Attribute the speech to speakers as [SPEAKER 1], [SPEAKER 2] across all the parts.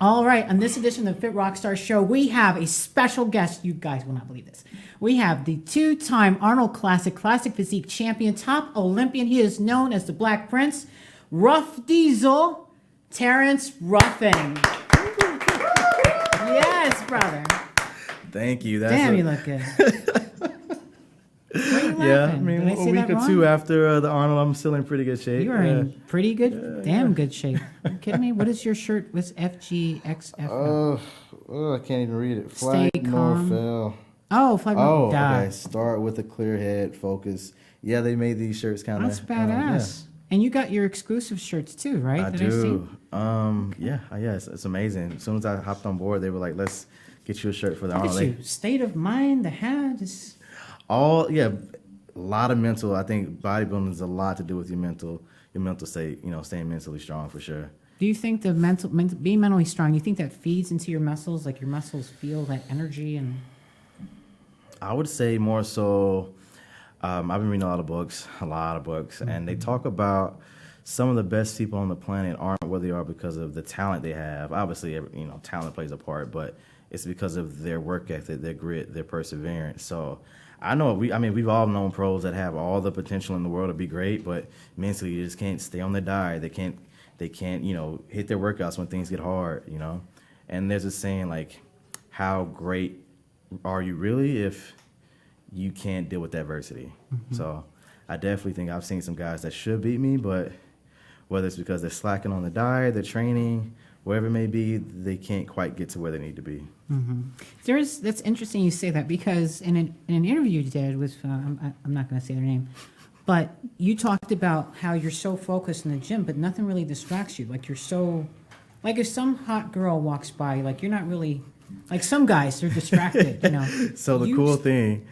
[SPEAKER 1] All right, on this edition of the Fit Rockstar Show, we have a special guest. You guys will not believe this. We have the two-time Arnold Classic Physique champion, top Olympian. He is known as the Black Prince, Rough Diesel, Terrence Ruffin. Yes, brother.
[SPEAKER 2] Thank you.
[SPEAKER 1] Damn, you look good.
[SPEAKER 2] Yeah, I mean, a week or two after the Arnold, I'm still in pretty good shape.
[SPEAKER 1] You are in pretty good, damn good shape. Are you kidding me? What is your shirt? What's FGXF?
[SPEAKER 2] I can't even read it. Flight
[SPEAKER 1] Stay
[SPEAKER 2] nor
[SPEAKER 1] calm.
[SPEAKER 2] fail.
[SPEAKER 1] Oh, flight nor
[SPEAKER 2] okay. Start with a clear head, focus. Yeah, they made these shirts kind of.
[SPEAKER 1] That's badass. And you got your exclusive shirts too, right?
[SPEAKER 2] I do. Yes, it's amazing. As soon as I hopped on board, they were like, "Let's get you a shirt for the Arnold."
[SPEAKER 1] Look at you. State of mind, the hat is.
[SPEAKER 2] A lot of mental. I think bodybuilding has a lot to do with your mental state. Staying mentally strong for sure.
[SPEAKER 1] Do you think the being mentally strong? You think that feeds into your muscles? Like your muscles feel that energy and.
[SPEAKER 2] I would say more so. I've been reading a lot of books, and they talk about some of the best people on the planet aren't where they are because of the talent they have. Obviously, talent plays a part, but it's because of their work ethic, their grit, their perseverance. So. I know we've all known pros that have all the potential in the world to be great, but mentally you just can't stay on their diet. They can't hit their workouts when things get hard, And there's a saying like, how great are you really if you can't deal with adversity? Mm-hmm. So I definitely think I've seen some guys that should beat me, but whether it's because they're slacking on the diet, they're training, whatever it may be, they can't quite get to where they need to be.
[SPEAKER 1] Mm-hmm. That's interesting you say that, because in an interview you did with, I'm not going to say their name, but you talked about how you're so focused in the gym, but nothing really distracts you. Like you're so, like if some hot girl walks by, like you're not really, like some guys, they're distracted,
[SPEAKER 2] So the cool thing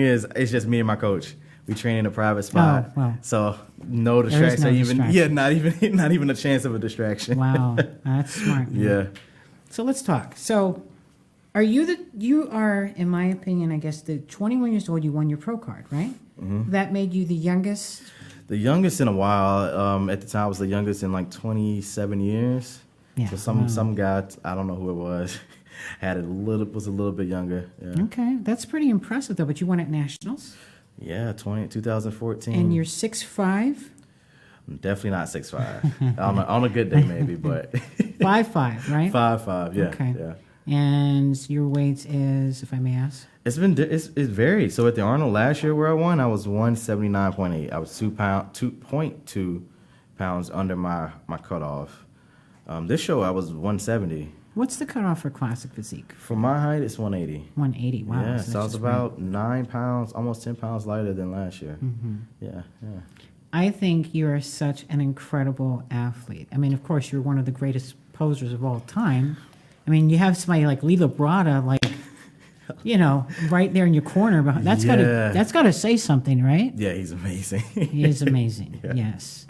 [SPEAKER 2] is it's just me and my coach. We train in a private spot, so no distraction. Not even a chance of a distraction.
[SPEAKER 1] Wow, that's smart. Man.
[SPEAKER 2] Yeah.
[SPEAKER 1] So let's talk. So, you are, in my opinion, I guess, the 21 years old. You won your pro card, right? Mm-hmm. That made you the youngest.
[SPEAKER 2] The youngest in a while. At the time, I was the youngest in like 27 years. Yeah. So some guy, I don't know who it was, was a little bit younger. Yeah.
[SPEAKER 1] Okay, that's pretty impressive though. But you won at nationals.
[SPEAKER 2] Yeah, 2014.
[SPEAKER 1] And you're 6'5"?
[SPEAKER 2] I'm definitely not 6'5". on a good day, maybe, but
[SPEAKER 1] 5'5", right?
[SPEAKER 2] 5'5", yeah.
[SPEAKER 1] Okay.
[SPEAKER 2] Yeah.
[SPEAKER 1] And your weight is, if I may ask?
[SPEAKER 2] It's varied. So at the Arnold last year where I won, I was 179.8. I was 2.2 pounds under my cutoff. This show I was 170.
[SPEAKER 1] What's the cutoff for classic physique?
[SPEAKER 2] For my height, it's 180.
[SPEAKER 1] 180, wow.
[SPEAKER 2] Yeah, so I was about 9 pounds, almost 10 pounds lighter than last year.
[SPEAKER 1] Mm-hmm.
[SPEAKER 2] Yeah.
[SPEAKER 1] I think you are such an incredible athlete. I mean, of course, you're one of the greatest posers of all time. I mean, you have somebody like Lila Brada, like, right there in your corner. That's gotta say something, right?
[SPEAKER 2] Yeah, he's amazing.
[SPEAKER 1] He is amazing, yes.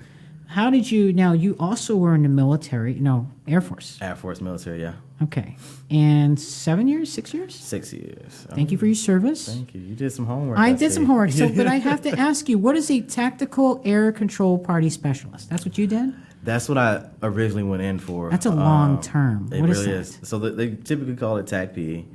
[SPEAKER 1] How did you, now you also were in the military, Air Force.
[SPEAKER 2] Air Force military, yeah.
[SPEAKER 1] Okay. And 7 years, 6 years?
[SPEAKER 2] 6 years.
[SPEAKER 1] Thank you for your service.
[SPEAKER 2] Thank you. You did some homework.
[SPEAKER 1] I did some homework. But I have to ask you, what is a tactical air control party specialist? That's what you did?
[SPEAKER 2] That's what I originally went in for.
[SPEAKER 1] That's a long term.
[SPEAKER 2] It really is. So they typically call it TACP.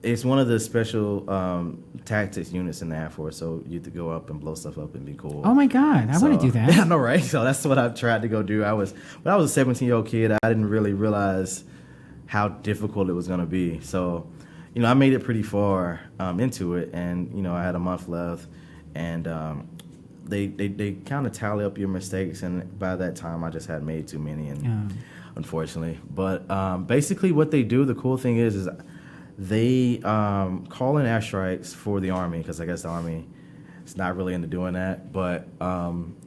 [SPEAKER 2] It's one of the special tactics units in the Air Force, so you have to go up and blow stuff up and be cool.
[SPEAKER 1] Oh my God, I want to do that.
[SPEAKER 2] I know, right? So that's what I've tried to go do. When I was a 17-year-old kid, I didn't really realize how difficult it was going to be. So, I made it pretty far into it, and I had a month left, and they kind of tally up your mistakes, and by that time I just had made too many, and unfortunately. But basically, what they do, the cool thing is they call in airstrikes for the Army, because I guess the Army is not really into doing that. But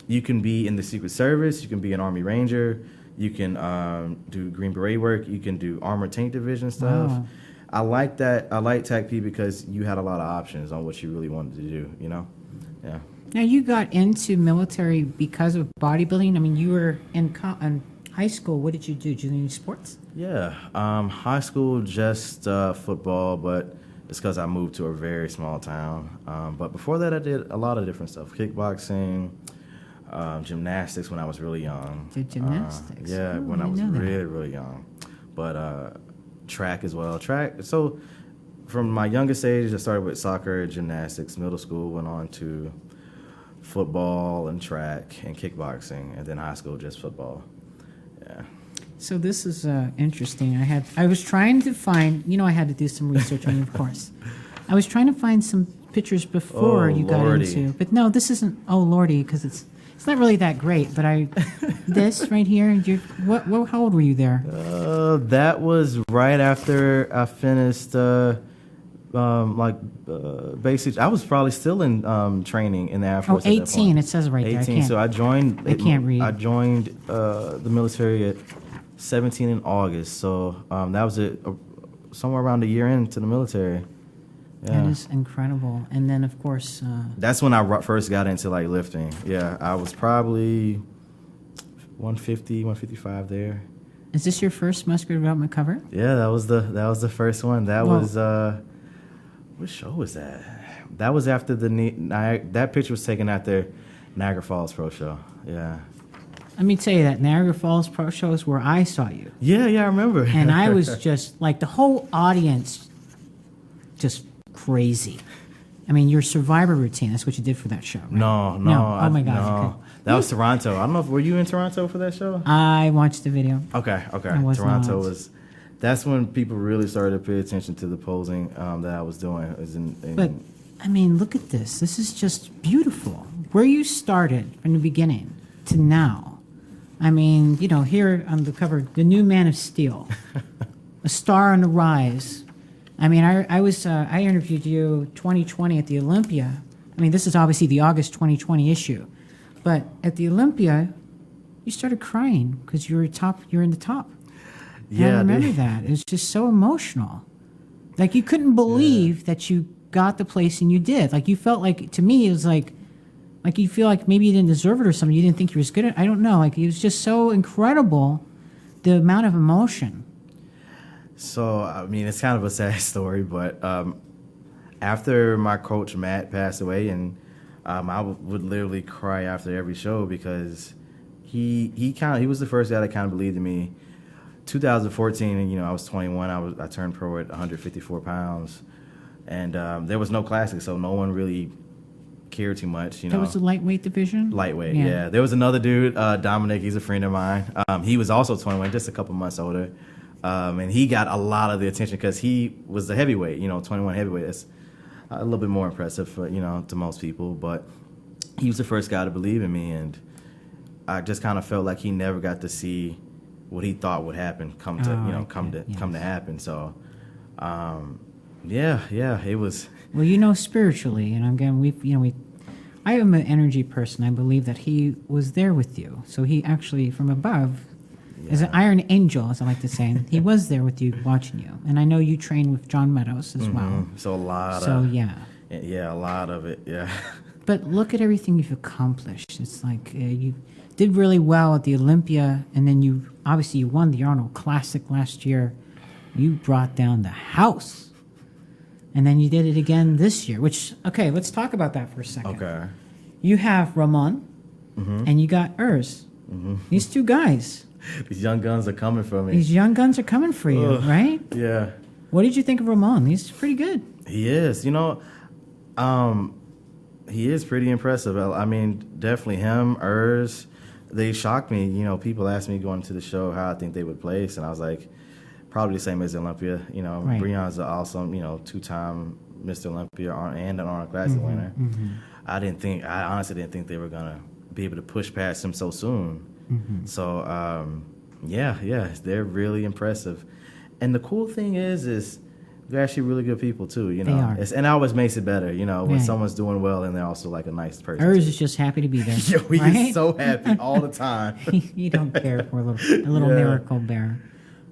[SPEAKER 2] you can be in the Secret Service, you can be an Army Ranger, you can do Green Beret work, you can do Armored Tank Division stuff. Wow. I like that. I like TACP because you had a lot of options on what you really wanted to do, Yeah.
[SPEAKER 1] Now, you got into military because of bodybuilding. I mean, you were in high school. What did you do? Did you do any sports?
[SPEAKER 2] Yeah. High school, just football, but it's because I moved to a very small town. But before that, I did a lot of different stuff. Kickboxing, gymnastics when I was really young.
[SPEAKER 1] Did gymnastics?
[SPEAKER 2] When I was really, really young. but track as well. Track. So from my youngest age, I started with soccer, gymnastics. Middle school, went on to football and track and kickboxing, and then high school just football. Yeah.
[SPEAKER 1] So this is interesting. I was trying to find, I had to do some research on you, of course. I was trying to find some pictures before you got into, but no, this isn't. Oh lordy, because it's not really that great. But this right here. How old were you there?
[SPEAKER 2] That was right after I finished. Basic. I was probably still in training in the Air Force.
[SPEAKER 1] 18. It says right
[SPEAKER 2] 18.
[SPEAKER 1] there.
[SPEAKER 2] So I joined.
[SPEAKER 1] I can't read.
[SPEAKER 2] I joined the military at 17 in August. So that was somewhere around a year into the military. Yeah.
[SPEAKER 1] That is incredible. And then, of course...
[SPEAKER 2] that's when I first got into, like, lifting. Yeah, I was probably 150, 155 there.
[SPEAKER 1] Is this your first muscular development cover?
[SPEAKER 2] Yeah, that was the first one. That was... what show was that? That was after that picture was taken after Niagara Falls Pro Show. Yeah.
[SPEAKER 1] Let me tell you that Niagara Falls Pro Show is where I saw you.
[SPEAKER 2] Yeah, I remember.
[SPEAKER 1] And I was just, like, the whole audience just... crazy. I mean, your survivor routine, that's what you did for that show, right?
[SPEAKER 2] No.
[SPEAKER 1] Oh, my God.
[SPEAKER 2] No.
[SPEAKER 1] Okay.
[SPEAKER 2] That was Toronto. I don't know were you in Toronto for that show?
[SPEAKER 1] I watched the video.
[SPEAKER 2] Okay. Toronto was... That's when people really started to pay attention to the posing that I was doing.
[SPEAKER 1] But, I mean, look at this. This is just beautiful. Where you started from the beginning to now. I mean, here on the cover, the new Man of Steel. A star on the rise. I mean, I interviewed you 2020 at the Olympia. I mean, this is obviously the August 2020 issue. But at the Olympia, you started crying because you're in the top.
[SPEAKER 2] Yeah,
[SPEAKER 1] I remember that. It was just so emotional. Like, you couldn't believe that you got the place and you did. Like, you felt like, to me, it was like you feel like maybe you didn't deserve it or something. You didn't think you were as good at it. I don't know. Like, it was just so incredible, the amount of emotion.
[SPEAKER 2] So, I mean, it's kind of a sad story, but after my coach, Matt, passed away, and I would literally cry after every show because he was the first guy that kind of believed in me. 2014, and I was 21. I turned pro at 154 pounds, and there was no classic, so no one really cared too much.
[SPEAKER 1] That was the lightweight division.
[SPEAKER 2] Lightweight, yeah. There was another dude, Dominic. He's a friend of mine. He was also 21, just a couple months older, and he got a lot of the attention because he was the heavyweight. 21 heavyweight. That's a little bit more impressive for to most people, but he was the first guy to believe in me, and I just kind of felt like he never got to see what he thought would happen come to happen. So, it was.
[SPEAKER 1] Well, spiritually, and again, I am an energy person. I believe that he was there with you. So he actually, from above, as an iron angel, as I like to say, he was there with you, watching you. And I know you train with John Meadows as well.
[SPEAKER 2] So a lot of it, yeah.
[SPEAKER 1] But look at everything you've accomplished. It's like you did really well at the Olympia, and then you won the Arnold Classic last year. You brought down the house. And then you did it again this year, which, okay, let's talk about that for a second.
[SPEAKER 2] Okay.
[SPEAKER 1] You have Ramon, and you got Urs. These two guys.
[SPEAKER 2] These young guns are coming for me.
[SPEAKER 1] These young guns are coming for you, right?
[SPEAKER 2] Yeah.
[SPEAKER 1] What did you think of Ramon? He's pretty good.
[SPEAKER 2] He is. He is pretty impressive. I mean, definitely him, Urs. They shocked me. People asked me going to the show how I think they would place, and I was like, probably the same as Olympia.
[SPEAKER 1] Right.
[SPEAKER 2] Breon's an awesome, two-time Mr. Olympia and an Arnold Classic winner. I honestly didn't think they were gonna be able to push past him so soon. So, they're really impressive. And the cool thing is they're actually really good people too.
[SPEAKER 1] They are.
[SPEAKER 2] And it always makes it better. When someone's doing well and they're also like a nice person.
[SPEAKER 1] Urs is just happy to be there.
[SPEAKER 2] He's so happy all the time.
[SPEAKER 1] You don't care for a little miracle bear.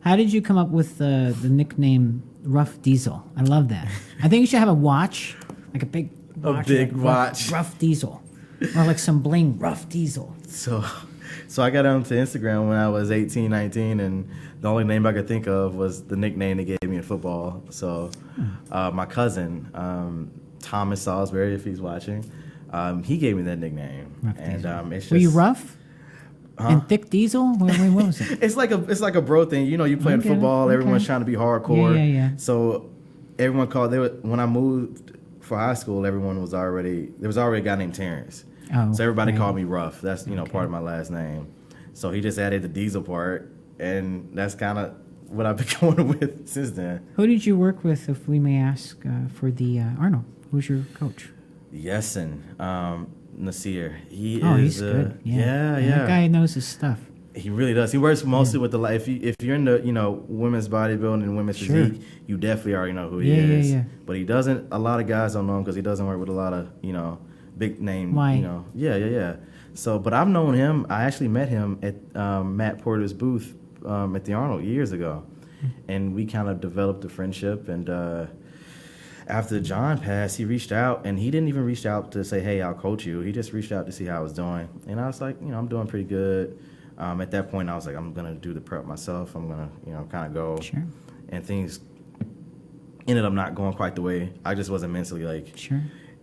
[SPEAKER 1] How did you come up with the nickname Rough Diesel? I love that. I think you should have a watch, like a big watch. Rough Diesel. Or like some bling, Rough Diesel.
[SPEAKER 2] So I got onto Instagram when I was 18, 19, and the only name I could think of was the nickname they gave me in football. So my cousin, Thomas Salisbury, if he's watching, he gave me that nickname.
[SPEAKER 1] Rough Diesel. Were you rough? And thick diesel? What was it?
[SPEAKER 2] It's like a bro thing. You know, you playing football.
[SPEAKER 1] Okay.
[SPEAKER 2] Everyone's trying to be hardcore.
[SPEAKER 1] Yeah.
[SPEAKER 2] So everyone called. When I moved for high school, there was already a guy named Terrence.
[SPEAKER 1] Oh,
[SPEAKER 2] so everybody called me Ruff. That's part of my last name. So he just added the diesel part, and that's kind of what I've been going with since then.
[SPEAKER 1] Who did you work with, if we may ask, for the Arnold? Who's your coach?
[SPEAKER 2] Yesin, Nasir.
[SPEAKER 1] He's good. Yeah. That guy knows his stuff.
[SPEAKER 2] He really does. He works mostly with the if you're into women's bodybuilding and women's physique, you definitely already know who he is. Yeah. But he doesn't. A lot of guys don't know him because he doesn't work with a lot of big name.
[SPEAKER 1] Why?
[SPEAKER 2] Yeah. So, but I've known him. I actually met him at Matt Porter's booth at the Arnold years ago, and we kind of developed a friendship. And after John passed, he reached out, and he didn't even reach out to say, "Hey, I'll coach you." He just reached out to see how I was doing, and I was like, I'm doing pretty good. At that point, I was like, I'm gonna do the prep myself. I'm gonna, kind of go.
[SPEAKER 1] Sure.
[SPEAKER 2] And things ended up not going quite the way I just wasn't mentally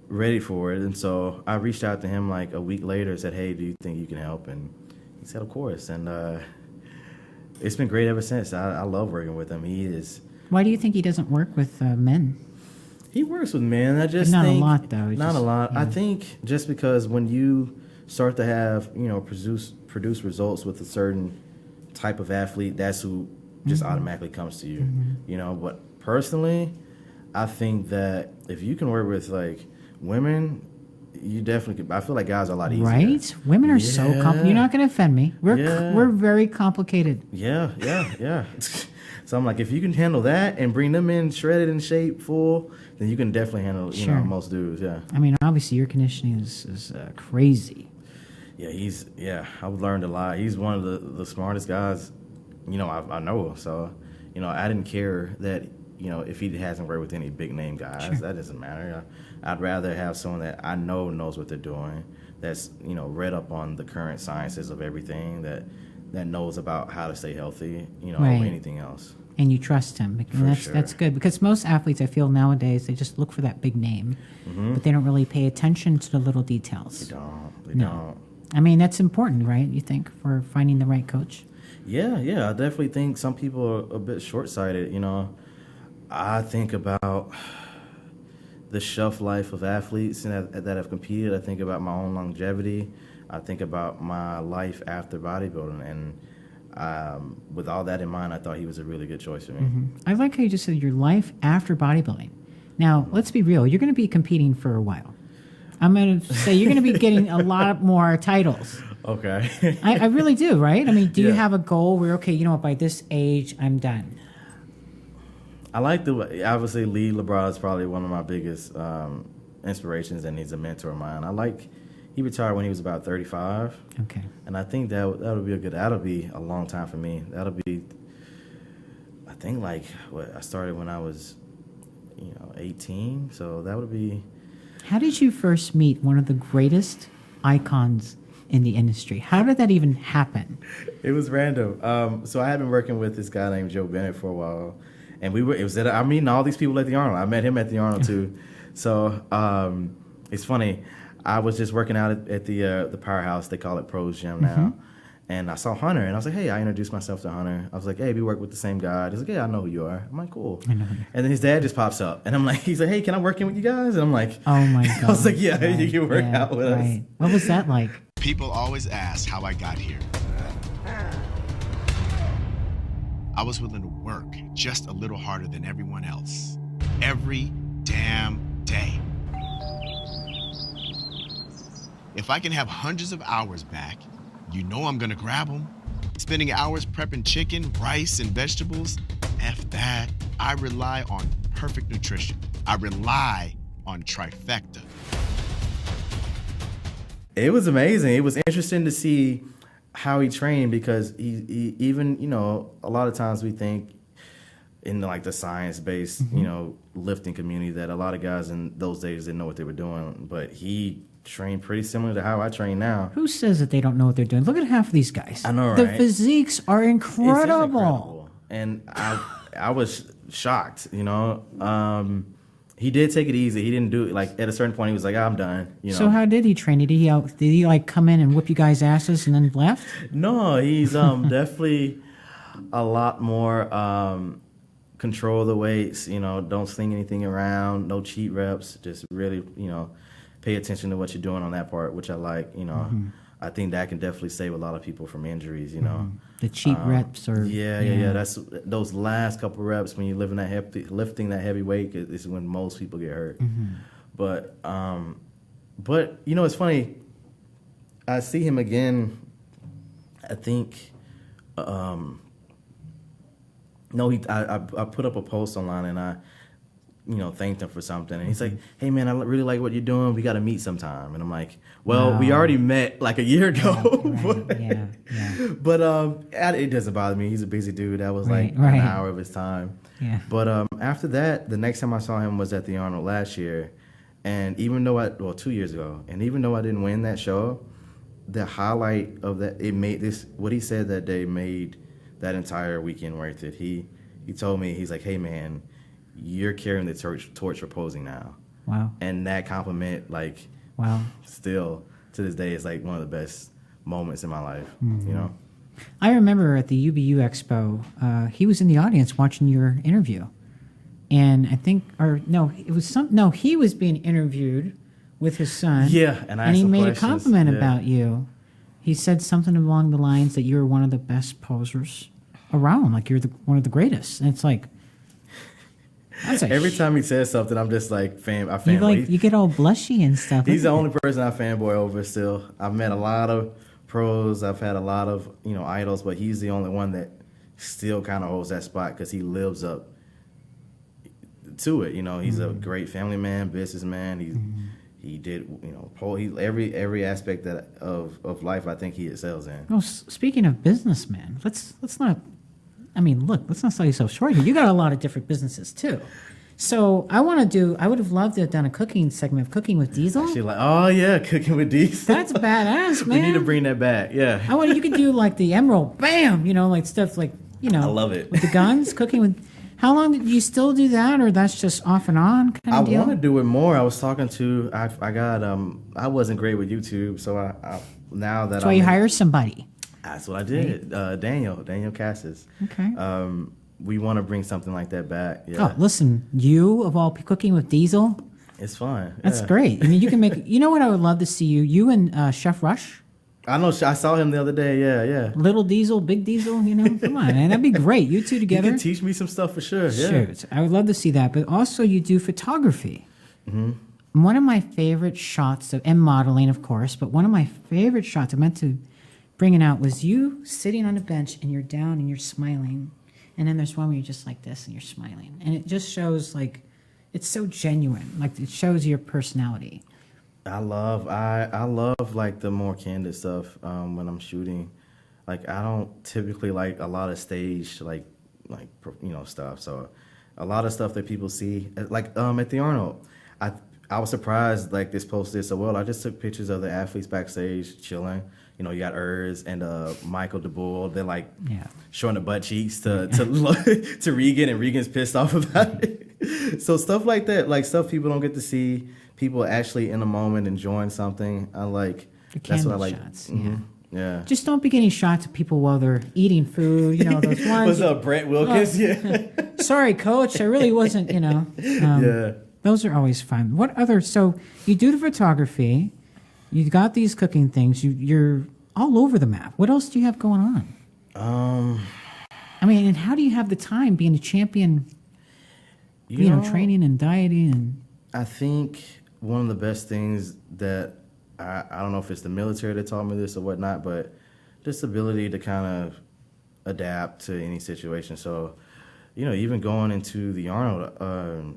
[SPEAKER 2] ready for it. And so I reached out to him like a week later and said, "Hey, do you think you can help?" And he said, "Of course." And it's been great ever since. I love working with him. He is.
[SPEAKER 1] Why do you think he doesn't work with men?
[SPEAKER 2] He works with men. I just
[SPEAKER 1] not
[SPEAKER 2] think,
[SPEAKER 1] a lot though.
[SPEAKER 2] Not a lot. Yeah. I think just because when you start to have produce results with a certain type of athlete, that's who just automatically comes to you. But personally, I think that if you can work with women, you definitely could. I feel like guys are a lot easier.
[SPEAKER 1] Right? Women are so complicated. You're not going to offend me. We're very complicated.
[SPEAKER 2] Yeah. So I'm like, if you can handle that and bring them in shredded in shape, full, then you can definitely handle most dudes. Yeah.
[SPEAKER 1] I mean, obviously your conditioning is crazy.
[SPEAKER 2] Yeah, I've learned a lot. He's one of the smartest guys, I know. So, I didn't care that, if he hasn't worked with any big name guys, sure. That doesn't matter. I'd rather have someone that I know knows what they're doing, that's, read up on the current sciences of everything, that knows about how to stay healthy, over anything else.
[SPEAKER 1] And you trust him. And that's good, because most athletes, I feel nowadays, they just look for that big name, but they don't really pay attention to the little details.
[SPEAKER 2] They don't.
[SPEAKER 1] I mean, that's important, right? You think, for finding the right coach?
[SPEAKER 2] Yeah. I definitely think some people are a bit short-sighted. I think about the shelf life of athletes that have competed. I think about my own longevity. I think about my life after bodybuilding. And with all that in mind, I thought he was a really good choice for me.
[SPEAKER 1] Mm-hmm. I like how you just said your life after bodybuilding. Now, let's be real. You're going to be competing for a while. I'm going to say you're going to be getting a lot more titles.
[SPEAKER 2] Okay.
[SPEAKER 1] I really do, right? I mean, do you have a goal where, okay, by this age, I'm done?
[SPEAKER 2] I like obviously, Lee Labrada is probably one of my biggest inspirations, and he's a mentor of mine. He retired when he was about 35.
[SPEAKER 1] Okay.
[SPEAKER 2] And I think that'll be a long time for me. That'll be, I think, I started when I was, 18. So that would be.
[SPEAKER 1] How did you first meet one of the greatest icons in the industry? How did that even happen?
[SPEAKER 2] It was random. So I had been working with this guy named Joe Bennett for a while, and I'm meeting all these people at the Arnold. I met him at the Arnold too. So it's funny. I was just working out at the Powerhouse. They call it Pros Gym now. And I saw Hunter, and I was like, "Hey," I introduced myself to Hunter. I was like, "Hey, we work with the same guy." He's like, "Yeah, I know who you are." I'm like, "Cool."
[SPEAKER 1] I know.
[SPEAKER 2] And then his dad just pops up, and he's like, "Hey, can I work in with you guys?" And I'm like,
[SPEAKER 1] "Oh my God."
[SPEAKER 2] I was like, "Yeah, you can work out with us."
[SPEAKER 1] What was that like?
[SPEAKER 3] People always ask how I got here. I was willing to work just a little harder than everyone else, every damn day. If I can have hundreds of hours back, I'm gonna grab them. Spending hours prepping chicken, rice, and vegetables, F that. I rely on perfect nutrition. I rely on trifecta. It
[SPEAKER 2] was amazing. It was interesting to see how he trained, because he even, a lot of times we think in the science-based, lifting community that a lot of guys in those days didn't know what they were doing, but he trained pretty similar to how I train now.
[SPEAKER 1] Who says that they don't know what they're doing? Look at half of these guys.
[SPEAKER 2] I know, right?
[SPEAKER 1] The physiques are incredible.
[SPEAKER 2] And I was shocked, He did take it easy. He didn't do it like at a certain point. He was like, I'm done. You know.
[SPEAKER 1] So how did he train? Did he like come in and whip you guys' asses and then left?
[SPEAKER 2] No, he's definitely a lot more control the weights. You know, don't sling anything around. No cheat reps. Just really, you know, pay attention to what you're doing on that part, which I like. You know, I think that can definitely save a lot of people from injuries. You know,
[SPEAKER 1] the cheat reps or
[SPEAKER 2] yeah. That's those last couple reps when you're lifting that heavy weight is when most people get hurt. But you know, it's funny. I see him again. I think. No, I put up a post online and I, you know, thanked him for something. And he's like, hey, man, I really like what you're doing. We got to meet sometime. And I'm like, well, we already met like a year ago.
[SPEAKER 1] Yeah.
[SPEAKER 2] But it doesn't bother me. He's a busy dude. That was like an hour of his time.
[SPEAKER 1] Yeah.
[SPEAKER 2] But after that, the next time I saw him was at the Arnold last year. And even though 2 years ago, and even though I didn't win that show, the highlight of that, what he said that day made that entire weekend worth it. He told me, he's like, hey, man, you're carrying the torch for posing now.
[SPEAKER 1] Wow.
[SPEAKER 2] And that compliment, like, still to this day is like one of the best moments in my life, you know?
[SPEAKER 1] I remember at the UBU Expo, he was in the audience watching your interview. And I think, he was being interviewed with his son.
[SPEAKER 2] Yeah, and
[SPEAKER 1] he made a compliment about you. He said something along the lines that you're one of the best posers around, like you're one of the greatest. And it's like,
[SPEAKER 2] every time he says something, I'm just like, fanboy.
[SPEAKER 1] You get all blushy and stuff.
[SPEAKER 2] He's the only person I fanboy over still. I've met a lot of pros. I've had a lot of, you know, idols, but he's the only one that still kind of holds that spot because he lives up to it. You know, he's a great family man, businessman. He did, you know, every aspect of life. I think he excels in.
[SPEAKER 1] Well, speaking of businessman, let's not sell yourself short here. You got a lot of different businesses too. So I would have loved to have done a cooking segment of Cooking with Diesel.
[SPEAKER 2] Actually, like, oh yeah, Cooking with Diesel.
[SPEAKER 1] That's badass, man.
[SPEAKER 2] We need to bring that back. Yeah.
[SPEAKER 1] You could do like the Emerald, bam, you know, like stuff like, you know.
[SPEAKER 2] I love it.
[SPEAKER 1] With the guns, cooking with. How long did you still do that, or that's just off and on kind of deal?
[SPEAKER 2] I want to do it more. I was talking to, I wasn't great with YouTube, so I now that
[SPEAKER 1] that's why you hire somebody.
[SPEAKER 2] That's what I did. Right. Daniel Cassis.
[SPEAKER 1] Okay.
[SPEAKER 2] We want to bring something like that back. Yeah.
[SPEAKER 1] Oh, listen, you of all Cooking with Diesel.
[SPEAKER 2] It's fun.
[SPEAKER 1] That's great. I mean, you can make. You know what I would love to see you and Chef Rush.
[SPEAKER 2] I know. I saw him the other day. Yeah.
[SPEAKER 1] Little Diesel, Big Diesel. You know, come on, man, that'd be great. You two together.
[SPEAKER 2] You can teach me some stuff for sure. Yeah.
[SPEAKER 1] Shoot, I would love to see that. But also, you do photography. One of my favorite shots and modeling, of course. But one of my favorite shots I meant to bring it out was you sitting on a bench and you're down and you're smiling, and then there's one where you're just like this and you're smiling, and it just shows like it's so genuine. Like it shows your personality.
[SPEAKER 2] I love like the more candid stuff when I'm shooting. Like I don't typically like a lot of stage like you know stuff. So a lot of stuff that people see like at the Arnold, I was surprised like this post did so well. I just took pictures of the athletes backstage chilling. You know, you got Urs and Michael DeBull. They're like showing the butt cheeks to Regan, and Regan's pissed off about it. So stuff like that, like stuff people don't get to see. People actually in the moment enjoying something. I like. That's what I like.
[SPEAKER 1] Shots,
[SPEAKER 2] yeah.
[SPEAKER 1] Just don't be getting shots of people while they're eating food. You know those ones.
[SPEAKER 2] What's up, Brett Wilkins?
[SPEAKER 1] Sorry, Coach. I really wasn't. You know. Those are always fun. What other? So you do the photography. You got these cooking things. You're all over the map. What else do you have going on? I mean, and how do you have the time being a champion? You know, training and dieting and.
[SPEAKER 2] I think one of the best things that I don't know if it's the military that taught me this or whatnot, but just the ability to kind of adapt to any situation. So, you know, even going into the Arnold,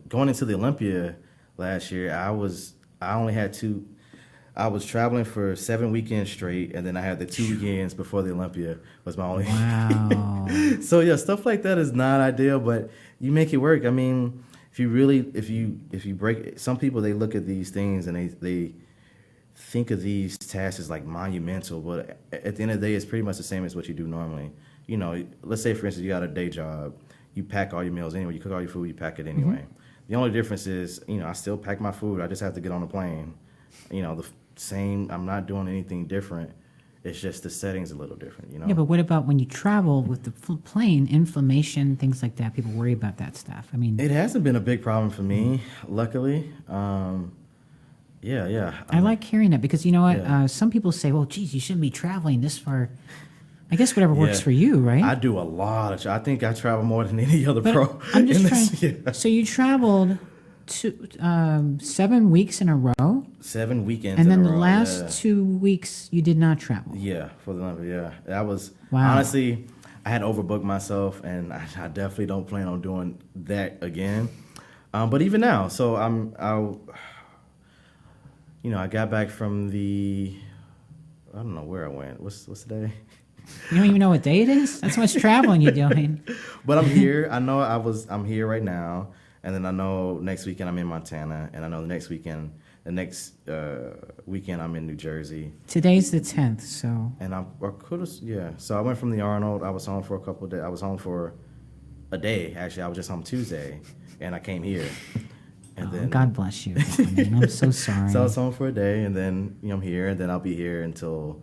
[SPEAKER 2] going into the Olympia last year, I was traveling for 7 weekends straight, and then I had the 2 weekends before the Olympia was my only.
[SPEAKER 1] Wow.
[SPEAKER 2] So yeah, stuff like that is not ideal, but you make it work. I mean, if you break it, some people, they look at these things and they think of these tasks as like monumental, but at the end of the day, it's pretty much the same as what you do normally. You know, let's say for instance, you got a day job, you pack all your meals anyway, you cook all your food, you pack it anyway. The only difference is, I still pack my food. I just have to get on the plane. The same. I'm not doing anything different. It's just the setting's a little different,
[SPEAKER 1] Yeah, but what about when you travel with the plane, inflammation, things like that? People worry about that stuff. I mean,
[SPEAKER 2] it hasn't been a big problem for me, luckily. Yeah.
[SPEAKER 1] I like hearing that because you know what?
[SPEAKER 2] Yeah.
[SPEAKER 1] Some people say, well, geez, you shouldn't be traveling this far. I guess whatever works for you, right?
[SPEAKER 2] I do a lot of. I think I travel more than any other
[SPEAKER 1] But
[SPEAKER 2] pro.
[SPEAKER 1] I'm just
[SPEAKER 2] in
[SPEAKER 1] trying.
[SPEAKER 2] this, yeah.
[SPEAKER 1] So you traveled 7 weeks in a row,
[SPEAKER 2] 7 weekends.
[SPEAKER 1] and then
[SPEAKER 2] in a
[SPEAKER 1] the
[SPEAKER 2] row,
[SPEAKER 1] last
[SPEAKER 2] yeah.
[SPEAKER 1] 2 weeks you did not travel.
[SPEAKER 2] Yeah, for the Olympics, yeah. That was,
[SPEAKER 1] Wow.
[SPEAKER 2] honestly, I had overbooked myself, and I definitely don't plan on doing that again. But even now, so I got back from I don't know where I went. What's the day?
[SPEAKER 1] You don't even know what day it is? That's how much traveling you're doing.
[SPEAKER 2] But I'm here. I know I'm here right now, and then I know next weekend I'm in Montana, and I know the next weekend I'm in New Jersey.
[SPEAKER 1] Today's the 10th, so.
[SPEAKER 2] And I could have, yeah. So I went from the Arnold. I was home for a couple of days. I was home for a day, actually. I was just home Tuesday, and I came here. And then
[SPEAKER 1] God bless you. I mean, I'm so sorry.
[SPEAKER 2] So I was home for a day, and then I'm here, and then I'll be here until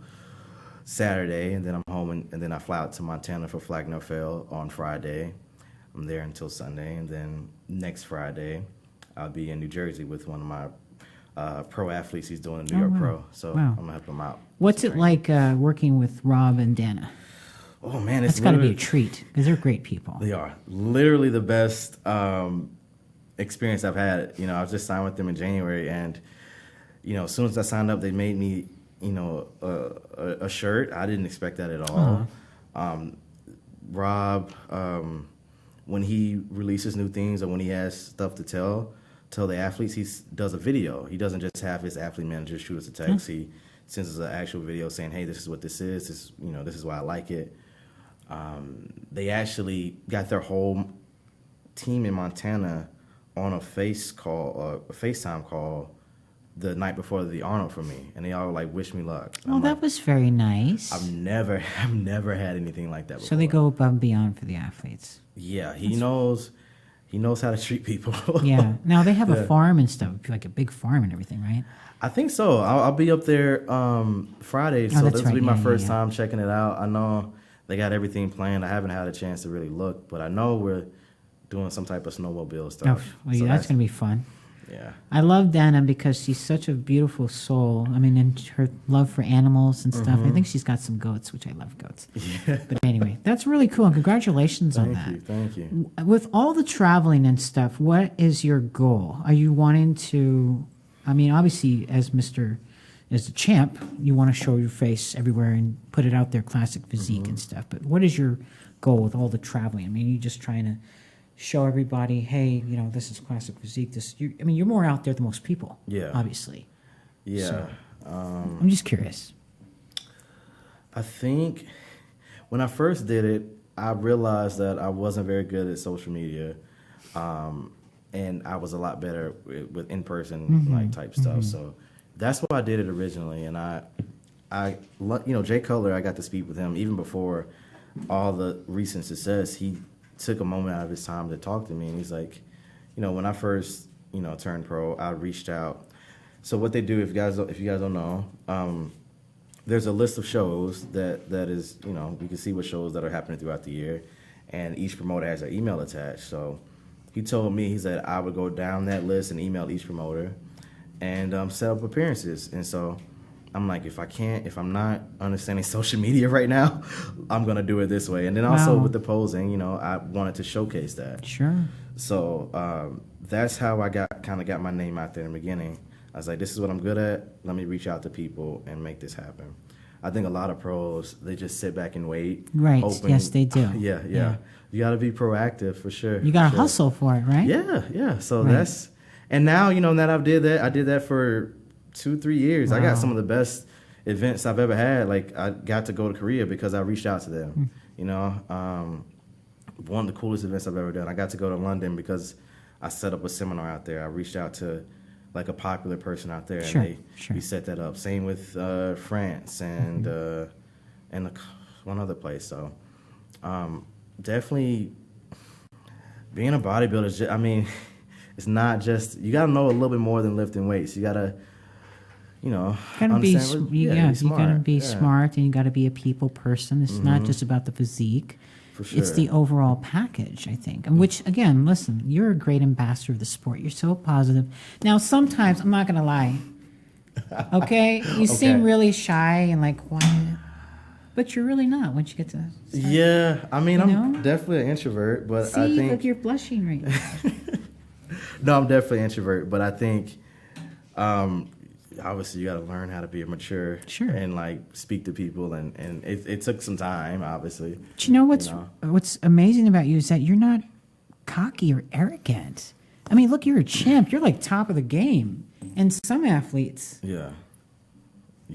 [SPEAKER 2] Saturday, and then I'm home, and then I fly out to Montana for Flag No Fail on Friday. I'm there until Sunday, and then next Friday, I'll be in New Jersey with one of my pro athletes. He's doing a New York
[SPEAKER 1] wow.
[SPEAKER 2] Pro, so
[SPEAKER 1] Wow.
[SPEAKER 2] I'm gonna help him out.
[SPEAKER 1] What's it like working with Rob and Dana?
[SPEAKER 2] Oh man, it's
[SPEAKER 1] That's got to be a
[SPEAKER 2] literally-
[SPEAKER 1] treat because they're great people.
[SPEAKER 2] They are literally the best experience I've had. I was just signed with them in January, and as soon as I signed up, they made me a shirt. I didn't expect that at all. Rob, when he releases new things or when he has stuff to tell the athletes, he does a video. He doesn't just have his athlete manager shoot us a text. He sends us an actual video saying, "Hey, this is what this is. This is why I like it." They actually got their whole team in Montana on a FaceTime call the night before the Arnold for me, and they all wish me luck.
[SPEAKER 1] Oh, that was very nice.
[SPEAKER 2] I've never had anything like that before.
[SPEAKER 1] So they go above and beyond for the athletes.
[SPEAKER 2] Yeah, he knows how to treat people.
[SPEAKER 1] Yeah. Now they have
[SPEAKER 2] Yeah.
[SPEAKER 1] a farm and stuff, like a big farm and everything, right?
[SPEAKER 2] I think so. I'll be up there Friday, so
[SPEAKER 1] that's
[SPEAKER 2] this will be
[SPEAKER 1] right.
[SPEAKER 2] my
[SPEAKER 1] Yeah,
[SPEAKER 2] first
[SPEAKER 1] yeah.
[SPEAKER 2] time checking it out. I know they got everything planned. I haven't had a chance to really look, but I know we're doing some type of snowmobile
[SPEAKER 1] Oh,
[SPEAKER 2] stuff.
[SPEAKER 1] well,
[SPEAKER 2] So
[SPEAKER 1] that's going to be fun.
[SPEAKER 2] Yeah.
[SPEAKER 1] I love Dana because she's such a beautiful soul. I mean, and her love for animals and stuff. I think she's got some goats, which I love goats.
[SPEAKER 2] Yeah.
[SPEAKER 1] But anyway, that's really cool, and congratulations on that.
[SPEAKER 2] Thank you.
[SPEAKER 1] With all the traveling and stuff, what is your goal? Are you wanting to, I mean, obviously, as the champ, you want to show your face everywhere and put it out there, classic physique and stuff. But what is your goal with all the traveling? I mean, are you just trying to show everybody, hey, this is classic physique. You're more out there than most people.
[SPEAKER 2] Yeah.
[SPEAKER 1] Obviously.
[SPEAKER 2] Yeah.
[SPEAKER 1] So, I'm just curious.
[SPEAKER 2] I think when I first did it, I realized that I wasn't very good at social media, and I was a lot better with in-person type stuff. So that's why I did it originally. And Jay Cutler, I got to speak with him even before all the recent success. He took a moment out of his time to talk to me, and he's like, when I first turned pro, I reached out. So what they do, if you guys don't know, there's a list of shows that is, we can see what shows that are happening throughout the year, and each promoter has an email attached. So he told me, he said I would go down that list and email each promoter and set up appearances. And so I'm like, if I'm not understanding social media right now, I'm going to do it this way. And then also
[SPEAKER 1] Wow.
[SPEAKER 2] with the posing, I wanted to showcase that.
[SPEAKER 1] Sure.
[SPEAKER 2] So that's how I got my name out there in the beginning. I was like, this is what I'm good at. Let me reach out to people and make this happen. I think a lot of pros, they just sit back and wait.
[SPEAKER 1] Right.
[SPEAKER 2] hoping-
[SPEAKER 1] Yes, they do.
[SPEAKER 2] Yeah. You got to be proactive for sure.
[SPEAKER 1] You got to
[SPEAKER 2] for sure.
[SPEAKER 1] hustle for it, right?
[SPEAKER 2] Yeah. So
[SPEAKER 1] Right.
[SPEAKER 2] and now, that I did that for 2-3 years. I
[SPEAKER 1] Wow.
[SPEAKER 2] got some of the best events I've ever had. Like, I got to go to Korea because I reached out to them. One of the coolest events I've ever done. I got to go to London because I set up a seminar out there. I reached out to a popular person out there,
[SPEAKER 1] Sure,
[SPEAKER 2] and
[SPEAKER 1] sure.
[SPEAKER 2] we set that up. Same with France and one other place. So definitely being a bodybuilder, it's not just, you got to know a little bit more than lifting weights. You got to,
[SPEAKER 1] Gotta be,
[SPEAKER 2] understand.
[SPEAKER 1] you gotta be smart, and you gotta be a people person. It's not just about the physique.
[SPEAKER 2] For sure.
[SPEAKER 1] It's the overall package, I think. And which, again, listen, you're a great ambassador of the sport. You're so positive. Now, sometimes, I'm not gonna lie, okay? You seem really shy and like quiet, but you're really not once you get to start.
[SPEAKER 2] Yeah, I mean, I'm definitely an introvert, but
[SPEAKER 1] See,
[SPEAKER 2] I think...
[SPEAKER 1] look, you're blushing right now.
[SPEAKER 2] No, I'm definitely an introvert, but I think... obviously, you got to learn how to be mature and like speak to people, and it took some time, obviously.
[SPEAKER 1] But you know what's amazing about you is that you're not cocky or arrogant. I mean, look, you're a champ. You're like top of the game. And some athletes,
[SPEAKER 2] you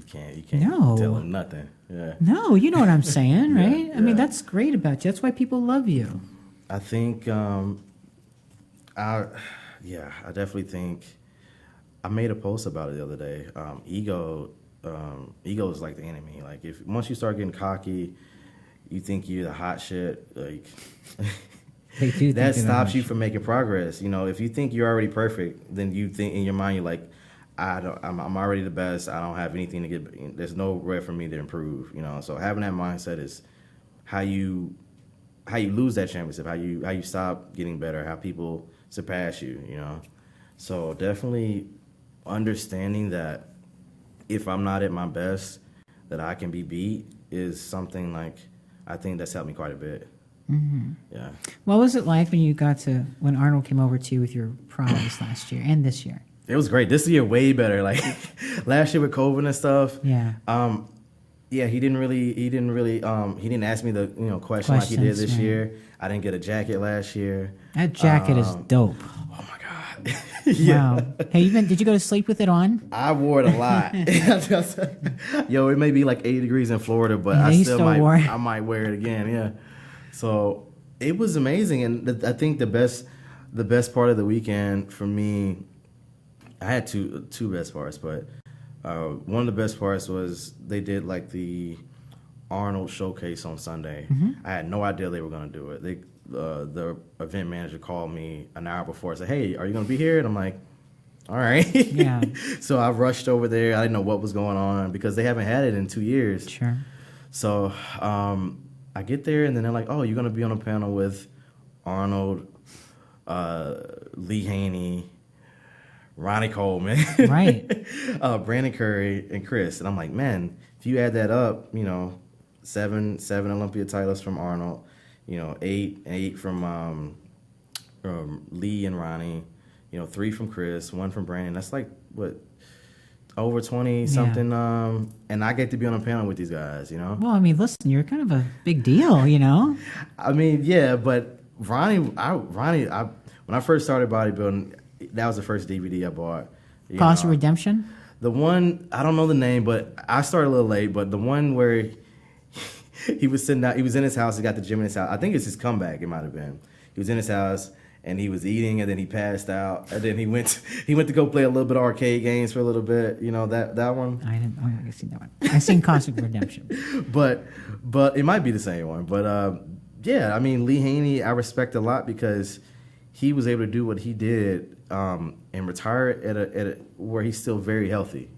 [SPEAKER 2] can't
[SPEAKER 1] No.
[SPEAKER 2] tell them nothing. Yeah.
[SPEAKER 1] no, you know what I'm saying, right? I mean,
[SPEAKER 2] yeah.
[SPEAKER 1] that's great about you. That's why people love you.
[SPEAKER 2] I think I definitely think. I made a post about it the other day. Ego is like the enemy. Like if once you start getting cocky, you think you're the hot shit. Like
[SPEAKER 1] They do think
[SPEAKER 2] that
[SPEAKER 1] they're
[SPEAKER 2] stops
[SPEAKER 1] the
[SPEAKER 2] you from making progress. If you think you're already perfect, then you think in your mind you're like, I'm already the best. I don't have anything to get. There's no way for me to improve. So having that mindset is how you lose that championship. How you stop getting better. How people surpass you. So definitely understanding that if I'm not at my best, that I can be beat is something like I think that's helped me quite a bit. Mm-hmm. Yeah.
[SPEAKER 1] What was it like when Arnold came over to you with your prize last year and this year?
[SPEAKER 2] It was great. This year way better. Like last year with COVID and stuff.
[SPEAKER 1] Yeah.
[SPEAKER 2] Yeah, he didn't ask me the question like he did this year. I didn't get a jacket last year.
[SPEAKER 1] That jacket is dope.
[SPEAKER 2] Oh my God. Yeah.
[SPEAKER 1] Wow. Did you go to sleep with it on?
[SPEAKER 2] I wore it a lot. Yo, it may be like 80 degrees in Florida, but
[SPEAKER 1] Yeah,
[SPEAKER 2] I might wear it again. Yeah. So it was amazing, and I think the best part of the weekend for me, I had two best parts, but one of the best parts was they did like the Arnold showcase on Sunday. Mm-hmm. I had no idea they were going to do it. The event manager called me an hour before and said, "Hey, are you going to be here?" And I'm like, "All right."
[SPEAKER 1] Yeah.
[SPEAKER 2] So I rushed over there. I didn't know what was going on because they haven't had it in 2 years.
[SPEAKER 1] Sure.
[SPEAKER 2] So I get there, and then they're like, "Oh, you're going to be on a panel with Arnold, Lee Haney, Ronnie Coleman,
[SPEAKER 1] Right.
[SPEAKER 2] Brandon Curry, and Chris." And I'm like, man, if you add that up, 7 Olympia titles from Arnold, 8 from Lee and Ronnie, 3 from Chris, 1 from Brandon. That's like what, over 20 something. And I get to be on a panel with these guys.
[SPEAKER 1] Well, I mean, listen, you're kind of a big deal,
[SPEAKER 2] I mean, yeah, but Ronnie, when I first started bodybuilding, that was the first DVD I bought.
[SPEAKER 1] Cause of Redemption?
[SPEAKER 2] The one, I don't know the name, but I started a little late, but the one where he was sitting out, he was in his house, he got the gym in his house. I think it's his comeback, it might have been. He was in his house, and he was eating, and then he passed out, and then he went to go play a little bit of arcade games for a little bit. That one?
[SPEAKER 1] I seen that one. I seen Cause of Redemption.
[SPEAKER 2] But it might be the same one. But yeah, I mean, Lee Haney, I respect a lot because he was able to do what he did and retire at a where he's still very healthy.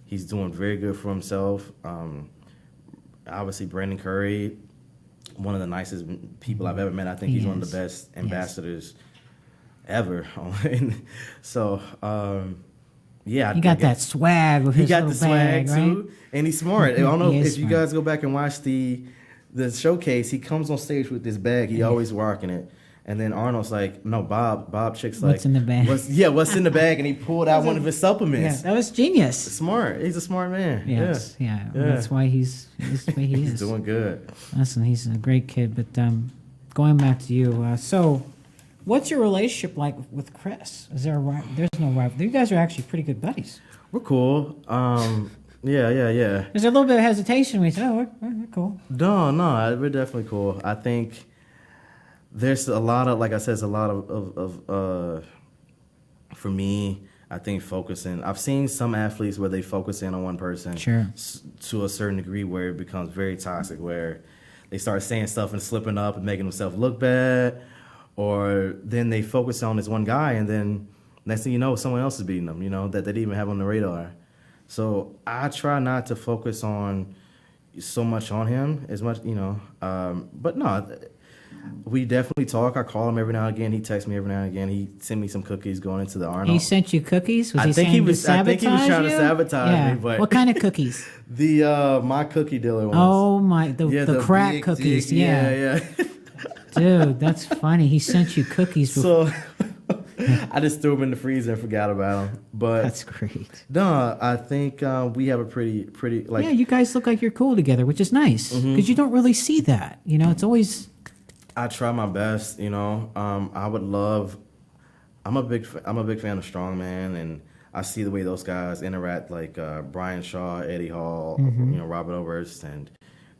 [SPEAKER 2] He's doing very good for himself. Obviously, Brandon Curry, one of the nicest people I've ever met. I think he's one of the best ambassadors ever. So, yeah.
[SPEAKER 1] He got that swag with his little bag,
[SPEAKER 2] swag
[SPEAKER 1] right?
[SPEAKER 2] too, and he's smart. I don't know if you
[SPEAKER 1] smart.
[SPEAKER 2] guys go back and watch the showcase. He comes on stage with this bag. He always rocking it. And then Arnold's like, no, Bob Chick's like,
[SPEAKER 1] what's in the bag?
[SPEAKER 2] What's in the bag? And he pulled out one of his supplements.
[SPEAKER 1] Yeah, that was genius.
[SPEAKER 2] Smart. He's a smart man.
[SPEAKER 1] Yes, yeah. That's why he's the way he is.
[SPEAKER 2] He's doing good.
[SPEAKER 1] Listen, he's a great kid. But going back to you, so what's your relationship like with Chris? Is there there's no rivalry? You guys are actually pretty good buddies.
[SPEAKER 2] We're cool. Yeah.
[SPEAKER 1] There's a little bit of hesitation when you say, "Oh, we're cool."
[SPEAKER 2] No, we're definitely cool. I think there's a lot of, like I said, there's a lot of for me, I think focusing. I've seen some athletes where they focus in on one person to a certain degree where it becomes very toxic, where they start saying stuff and slipping up and making themselves look bad. or then they focus on this one guy, and then next thing you know, someone else is beating them, that they didn't even have on the radar. So I try not to focus on so much on him as much, but no, we definitely talk. I call him every now and again. He texts me every now and again. He sent me some cookies going into the Arnold.
[SPEAKER 1] He sent you cookies?
[SPEAKER 2] I think he was trying to sabotage me. But
[SPEAKER 1] what kind of cookies?
[SPEAKER 2] My cookie dealer ones.
[SPEAKER 1] Oh my, the crack
[SPEAKER 2] big,
[SPEAKER 1] cookies.
[SPEAKER 2] Yeah.
[SPEAKER 1] Dude, that's funny. He sent you cookies before.
[SPEAKER 2] So I just threw them in the freezer and forgot about them. But
[SPEAKER 1] that's great.
[SPEAKER 2] No, I think we have a pretty like.
[SPEAKER 1] Yeah, you guys look like you're cool together, which is nice because you don't really see that. It's always.
[SPEAKER 2] I try my best. I would love. I'm a big fan of strongman, and I see the way those guys interact, like Brian Shaw, Eddie Hall, Robert Oberst, and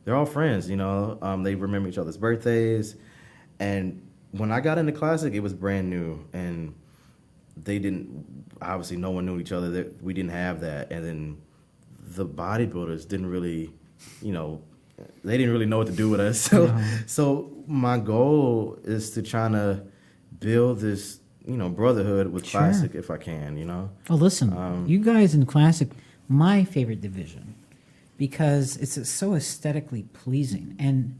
[SPEAKER 2] they're all friends. They remember each other's birthdays, and when I got into Classic, it was brand new, and they didn't. Obviously, no one knew each other. We didn't have that, and then the bodybuilders didn't really, they didn't really know what to do with us. So my goal is to try to build this, brotherhood with Classic if I can.
[SPEAKER 1] Oh, listen, you guys in Classic, my favorite division, because it's so aesthetically pleasing, and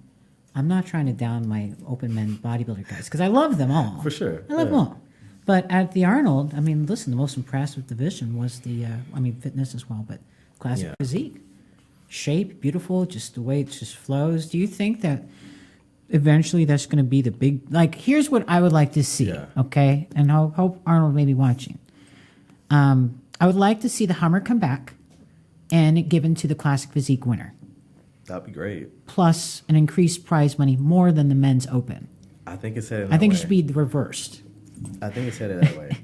[SPEAKER 1] I'm not trying to down my open men bodybuilder guys because I love them all.
[SPEAKER 2] For sure.
[SPEAKER 1] I love them all. But at the Arnold, listen, the most impressive division was the, fitness as well, but Classic Physique. Shape, beautiful, just the way it just flows. Do you think that eventually that's going to be the big, here's what I would like to see, okay? And I hope Arnold may be watching. I would like to see the Hummer come back and it given to the Classic Physique winner.
[SPEAKER 2] That'd be great.
[SPEAKER 1] Plus an increased prize money more than the men's open.
[SPEAKER 2] I think it's headed that way.
[SPEAKER 1] I think it should be reversed.
[SPEAKER 2] I think it's headed that way.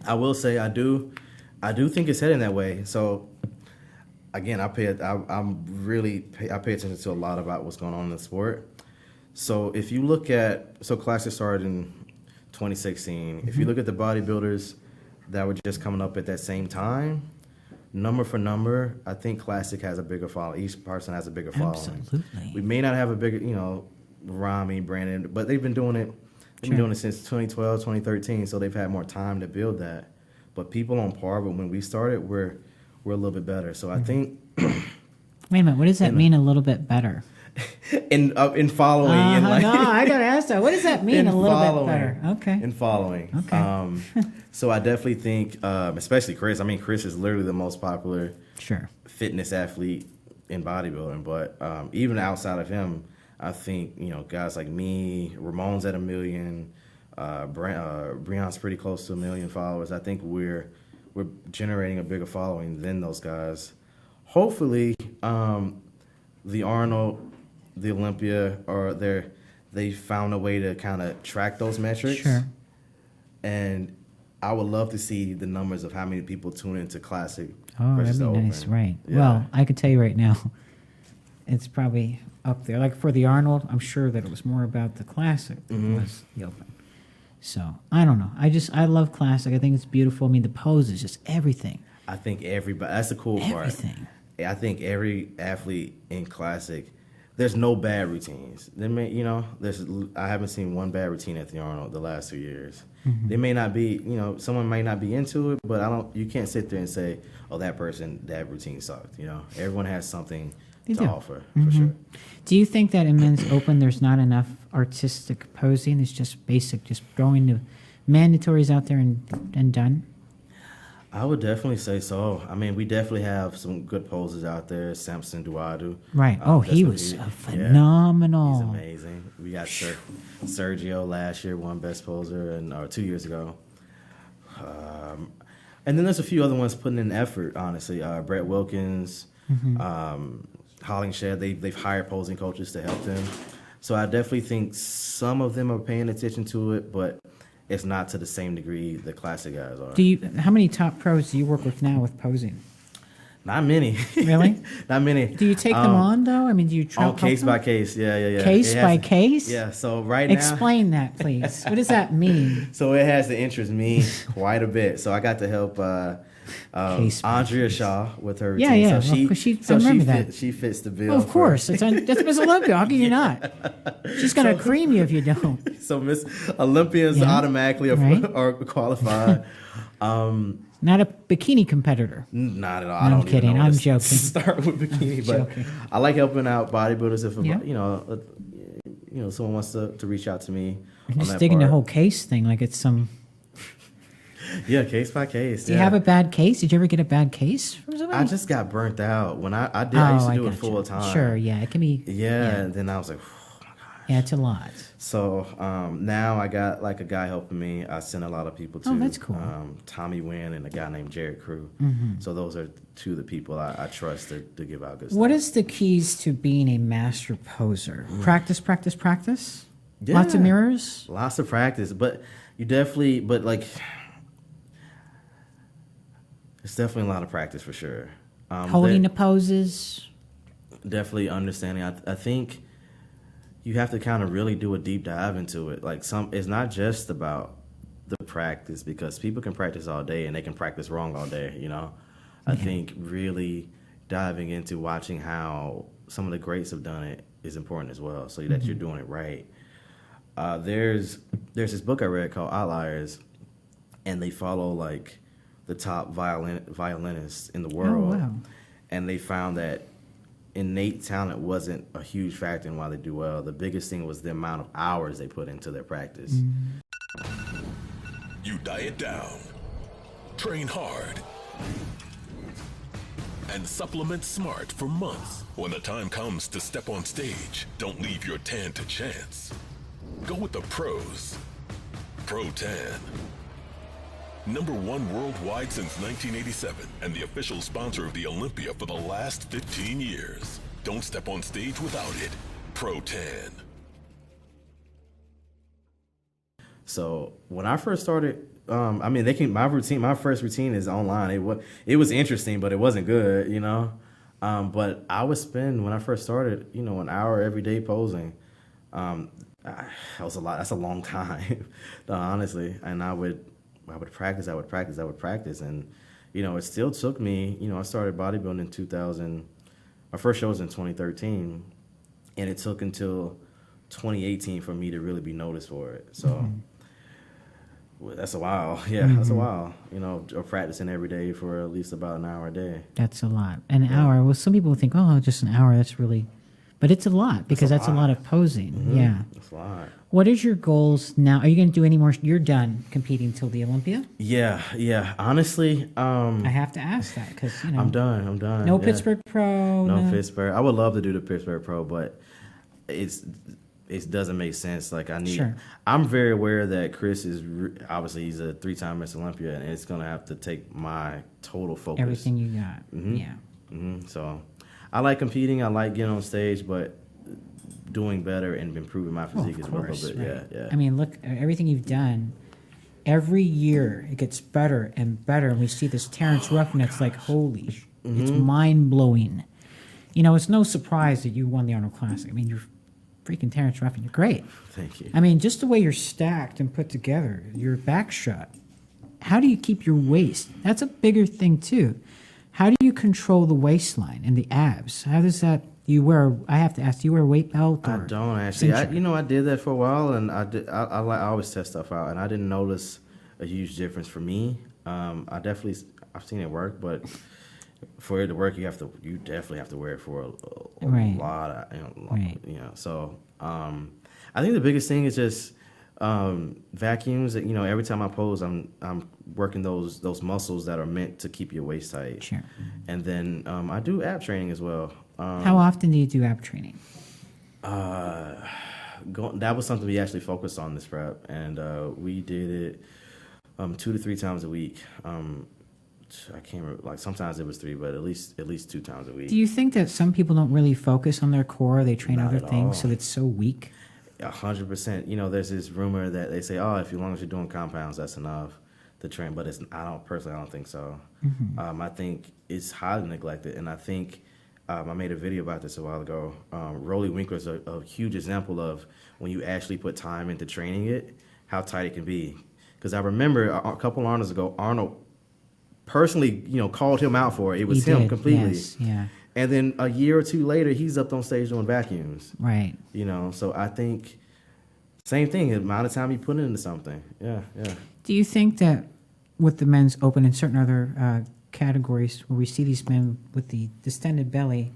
[SPEAKER 2] I will say I do think it's heading that way. So again, I pay attention to a lot about what's going on in the sport. So if you look at Classic started in 2016. If you look at the bodybuilders that were just coming up at that same time, number for number, I think Classic has a bigger following. Each person has a bigger following.
[SPEAKER 1] Absolutely.
[SPEAKER 2] We may not have a bigger, Rami, Brandon, but they've been doing it. They've been doing it since 2012, 2013, so they've had more time to build that. But people on par with when we started, we're a little bit better. So I think.
[SPEAKER 1] Wait a minute. What does that mean? A little bit better.
[SPEAKER 2] In following,
[SPEAKER 1] no, I gotta ask that. What does that mean? A little bit better. Okay.
[SPEAKER 2] In following.
[SPEAKER 1] Okay.
[SPEAKER 2] So I definitely think, especially Chris. Chris is literally the most popular fitness athlete in bodybuilding. But even outside of him, I think guys like me, Ramon's at 1 million, Breon's pretty close to 1 million followers. I think we're generating a bigger following than those guys. Hopefully, the Arnold, the Olympia, they found a way to kind of track those metrics.
[SPEAKER 1] Sure.
[SPEAKER 2] And I would love to see the numbers of how many people tune into Classic.
[SPEAKER 1] Oh,
[SPEAKER 2] versus
[SPEAKER 1] that'd be
[SPEAKER 2] the
[SPEAKER 1] nice,
[SPEAKER 2] Open.
[SPEAKER 1] right?
[SPEAKER 2] Yeah.
[SPEAKER 1] Well, I could tell you right now, it's probably up there. Like for the Arnold, I'm sure that it was more about the Classic than it was the Open. So I don't know. I love Classic. I think it's beautiful. The pose is just everything.
[SPEAKER 2] I think everybody. That's the cool part.
[SPEAKER 1] Everything.
[SPEAKER 2] I think every athlete in Classic, there's no bad routines. I haven't seen one bad routine at the Arnold the last 2 years. They may not be, someone might not be into it, but you can't sit there and say, oh, that routine sucked. Everyone has something to offer, for sure.
[SPEAKER 1] Do you think that in men's open there's not enough artistic posing? It's just basic, just throwing the mandatories out there and done?
[SPEAKER 2] I would definitely say so. We definitely have some good poses out there. Samson Duadu.
[SPEAKER 1] Right. He was phenomenal.
[SPEAKER 2] He's amazing. We got Sergio last year, won Best Poser, or 2 years ago. And then there's a few other ones putting in effort, honestly. Brett Wilkins, Hollingshed, they've hired posing coaches to help them. So I definitely think some of them are paying attention to it, but it's not to the same degree the Classic guys are.
[SPEAKER 1] How many top pros do you work with now with posing?
[SPEAKER 2] Not many.
[SPEAKER 1] Really?
[SPEAKER 2] Not many.
[SPEAKER 1] Do you take them on, though? Do you try
[SPEAKER 2] case by case? Yeah.
[SPEAKER 1] Case by case?
[SPEAKER 2] Yeah, so right now...
[SPEAKER 1] Explain that, please. What does that mean?
[SPEAKER 2] So it has to interest me quite a bit. So I got to help
[SPEAKER 1] Case by
[SPEAKER 2] Andrea
[SPEAKER 1] case.
[SPEAKER 2] Shaw with her
[SPEAKER 1] Yeah,
[SPEAKER 2] routine.
[SPEAKER 1] yeah.
[SPEAKER 2] So
[SPEAKER 1] Well, 'cause I remember that.
[SPEAKER 2] she fits the bill.
[SPEAKER 1] Well, of course. That's Miss Olympia. How can you not? She's going to cream you if you don't.
[SPEAKER 2] So Miss Olympians
[SPEAKER 1] Yeah.
[SPEAKER 2] automatically
[SPEAKER 1] Right.
[SPEAKER 2] are qualified.
[SPEAKER 1] Not a bikini competitor.
[SPEAKER 2] Not at all.
[SPEAKER 1] No,
[SPEAKER 2] I don't
[SPEAKER 1] I'm kidding.
[SPEAKER 2] Even know where
[SPEAKER 1] I'm
[SPEAKER 2] to
[SPEAKER 1] joking.
[SPEAKER 2] Start with bikini, but
[SPEAKER 1] Joking.
[SPEAKER 2] I like helping out bodybuilders. If
[SPEAKER 1] Yeah.
[SPEAKER 2] someone wants to reach out to me.
[SPEAKER 1] I'm
[SPEAKER 2] on
[SPEAKER 1] just
[SPEAKER 2] that
[SPEAKER 1] digging the
[SPEAKER 2] part.
[SPEAKER 1] whole case thing like it's some.
[SPEAKER 2] Yeah, case by case.
[SPEAKER 1] Do you have a bad case? Did you ever get a bad case from somebody?
[SPEAKER 2] I just got burnt out when I used to do it
[SPEAKER 1] gotcha.
[SPEAKER 2] full time.
[SPEAKER 1] Sure, yeah, it can be.
[SPEAKER 2] Yeah, and then I was like,
[SPEAKER 1] Yeah, it's a lot.
[SPEAKER 2] so now I got like a guy helping me. I send a lot of people to.
[SPEAKER 1] Oh, that's cool.
[SPEAKER 2] Tommy Wynn and a guy named Jared Crew. So those are two of the people I trust to give out good stuff.
[SPEAKER 1] What is the keys to being a master poser? Practice, practice, practice.
[SPEAKER 2] Yeah.
[SPEAKER 1] Lots of mirrors.
[SPEAKER 2] Lots of practice, but like, it's definitely a lot of practice for sure.
[SPEAKER 1] Holding the poses.
[SPEAKER 2] Definitely understanding. I think you have to kind of really do a deep dive into it. Like it's not just about the practice, because people can practice all day and they can practice wrong all day, you know? I think really diving into watching how some of the greats have done it is important as well, so that you're doing it right. There's this book I read called Outliers, and they follow like the top violinists in the world.
[SPEAKER 1] Oh, wow.
[SPEAKER 2] And they found that innate talent wasn't a huge factor in why they do well. The biggest thing was the amount of hours they put into their practice.
[SPEAKER 4] You diet down, train hard, and supplement smart for months. When the time comes to step on stage, don't leave your tan to chance. Go with the pros. Pro Tan. #1 worldwide since 1987 and the official sponsor of the Olympia for the last 15 years. Don't step on stage without it. Pro Tan.
[SPEAKER 2] So when I first started, my first routine is online. It was interesting, but it wasn't good, you know. But I would spend, when I first started, an hour every day posing. That was a lot. That's a long time, honestly. And I would practice, and it still took me. I started bodybuilding in 2000. My first show was in 2013, and it took until 2018 for me to really be noticed for it. So that's a while. Yeah, that's a while. Practicing every day for at least about an hour a day.
[SPEAKER 1] That's a lot. An hour. Well, some people think, oh, just an hour. That's really, but it's a lot because that's a lot of posing. Yeah.
[SPEAKER 2] That's a lot.
[SPEAKER 1] What is your goals now? Are you going to do any more? You're done competing till the Olympia?
[SPEAKER 2] Yeah. Honestly,
[SPEAKER 1] I have to ask that because
[SPEAKER 2] I'm done.
[SPEAKER 1] No
[SPEAKER 2] Yeah.
[SPEAKER 1] Pittsburgh Pro.
[SPEAKER 2] No Pittsburgh. I would love to do the Pittsburgh Pro, but it doesn't make sense. Like
[SPEAKER 1] Sure.
[SPEAKER 2] I'm very aware that Chris is obviously he's a 3-time Miss Olympia, and it's gonna have to take my total focus.
[SPEAKER 1] Everything you got. Yeah.
[SPEAKER 2] So I like competing. I like getting on stage, but doing better and improving my physique
[SPEAKER 1] Of
[SPEAKER 2] as well a
[SPEAKER 1] course,
[SPEAKER 2] little bit.
[SPEAKER 1] right.
[SPEAKER 2] Yeah.
[SPEAKER 1] I mean, look, everything you've done, every year it gets better and better. And we see this Terrence Ruffin, it's like, holy, it's mind-blowing. It's no surprise that you won the Arnold Classic. I mean, you're freaking Terrence Ruffin. You're great.
[SPEAKER 2] Thank you.
[SPEAKER 1] I mean, just the way you're stacked and put together, your back shot. How do you keep your waist? That's a bigger thing, too. How do you control the waistline and the abs? How does that... I have to ask, do you wear a weight belt?
[SPEAKER 2] I
[SPEAKER 1] Or
[SPEAKER 2] don't actually.
[SPEAKER 1] cincher?
[SPEAKER 2] I did that for a while, and I always test stuff out, and I didn't notice a huge difference for me. I've seen it work, but for it to work, you definitely have to wear it for a
[SPEAKER 1] Right.
[SPEAKER 2] lot of,
[SPEAKER 1] Right.
[SPEAKER 2] So I think the biggest thing is just vacuums. Every time I pose, I'm working those muscles that are meant to keep your waist tight.
[SPEAKER 1] Sure.
[SPEAKER 2] And then I do ab training as well.
[SPEAKER 1] How often do you do ab training?
[SPEAKER 2] That was something we actually focused on this prep, and we did it 2 to 3 times a week. I can't remember, like sometimes it was 3, but at least 2 times a week.
[SPEAKER 1] Do you think that some people don't really focus on their core? They train
[SPEAKER 2] Not
[SPEAKER 1] other
[SPEAKER 2] at
[SPEAKER 1] things,
[SPEAKER 2] all.
[SPEAKER 1] so it's so weak.
[SPEAKER 2] 100%. There's this rumor that they say, as long as you're doing compounds, that's enough to train. But I don't think so. I think it's highly neglected, and I think I made a video about this a while ago. Rolly Winkler's a huge example of when you actually put time into training it, how tight it can be. Because I remember a couple Arnolds ago, Arnold personally, called him out for it. It was
[SPEAKER 1] He
[SPEAKER 2] him
[SPEAKER 1] did,
[SPEAKER 2] completely.
[SPEAKER 1] yes, yeah.
[SPEAKER 2] And then a year or two later, he's up on stage doing vacuums.
[SPEAKER 1] Right.
[SPEAKER 2] So I think same thing, the amount of time you put into something. Yeah.
[SPEAKER 1] Do you think that with the men's open and certain other categories where we see these men with the distended belly,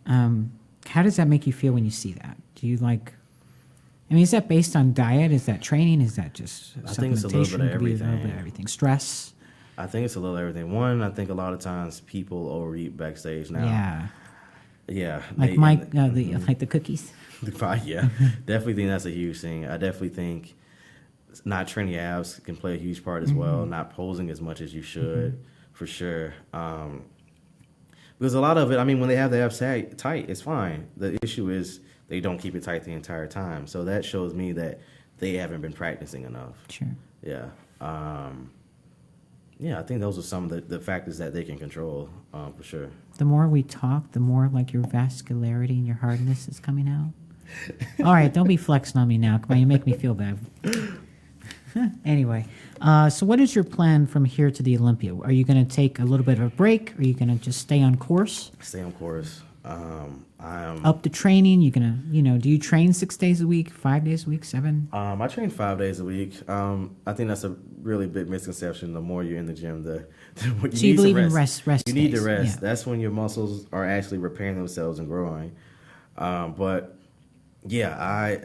[SPEAKER 1] how does that make you feel when you see that? Do you is that based on diet? Is that training? Is that just supplementation?
[SPEAKER 2] I think it's a little bit of
[SPEAKER 1] Could be a little bit
[SPEAKER 2] everything.
[SPEAKER 1] of everything. Stress?
[SPEAKER 2] I think it's a little everything. One, I think a lot of times people overeat backstage now.
[SPEAKER 1] Yeah.
[SPEAKER 2] Yeah.
[SPEAKER 1] Like like the cookies?
[SPEAKER 2] Yeah. Definitely think that's a huge thing. I definitely think not training abs can play a huge part as well. Not posing as much as you should, for sure. Because a lot of it, when they have the abs tight, it's fine. The issue is they don't keep it tight the entire time. So that shows me that they haven't been practicing enough.
[SPEAKER 1] Sure.
[SPEAKER 2] Yeah. I think those are some of the factors that they can control, for sure.
[SPEAKER 1] The more we talk, the more your vascularity and your hardness is coming out. All right, don't be flexing on me now. Come on, you make me feel bad. Anyway, so what is your plan from here to the Olympia? Are you going to take a little bit of a break? Are you going to just stay on course?
[SPEAKER 2] Stay on course.
[SPEAKER 1] Up to training? You're going to, do you train 6 days a week, 5 days a week, 7?
[SPEAKER 2] I train 5 days a week. I think that's a really big misconception. The more you're in the gym,
[SPEAKER 1] you believe in rest
[SPEAKER 2] You need to
[SPEAKER 1] days.
[SPEAKER 2] rest.
[SPEAKER 1] Yeah.
[SPEAKER 2] That's when your muscles are actually repairing themselves and growing. But yeah,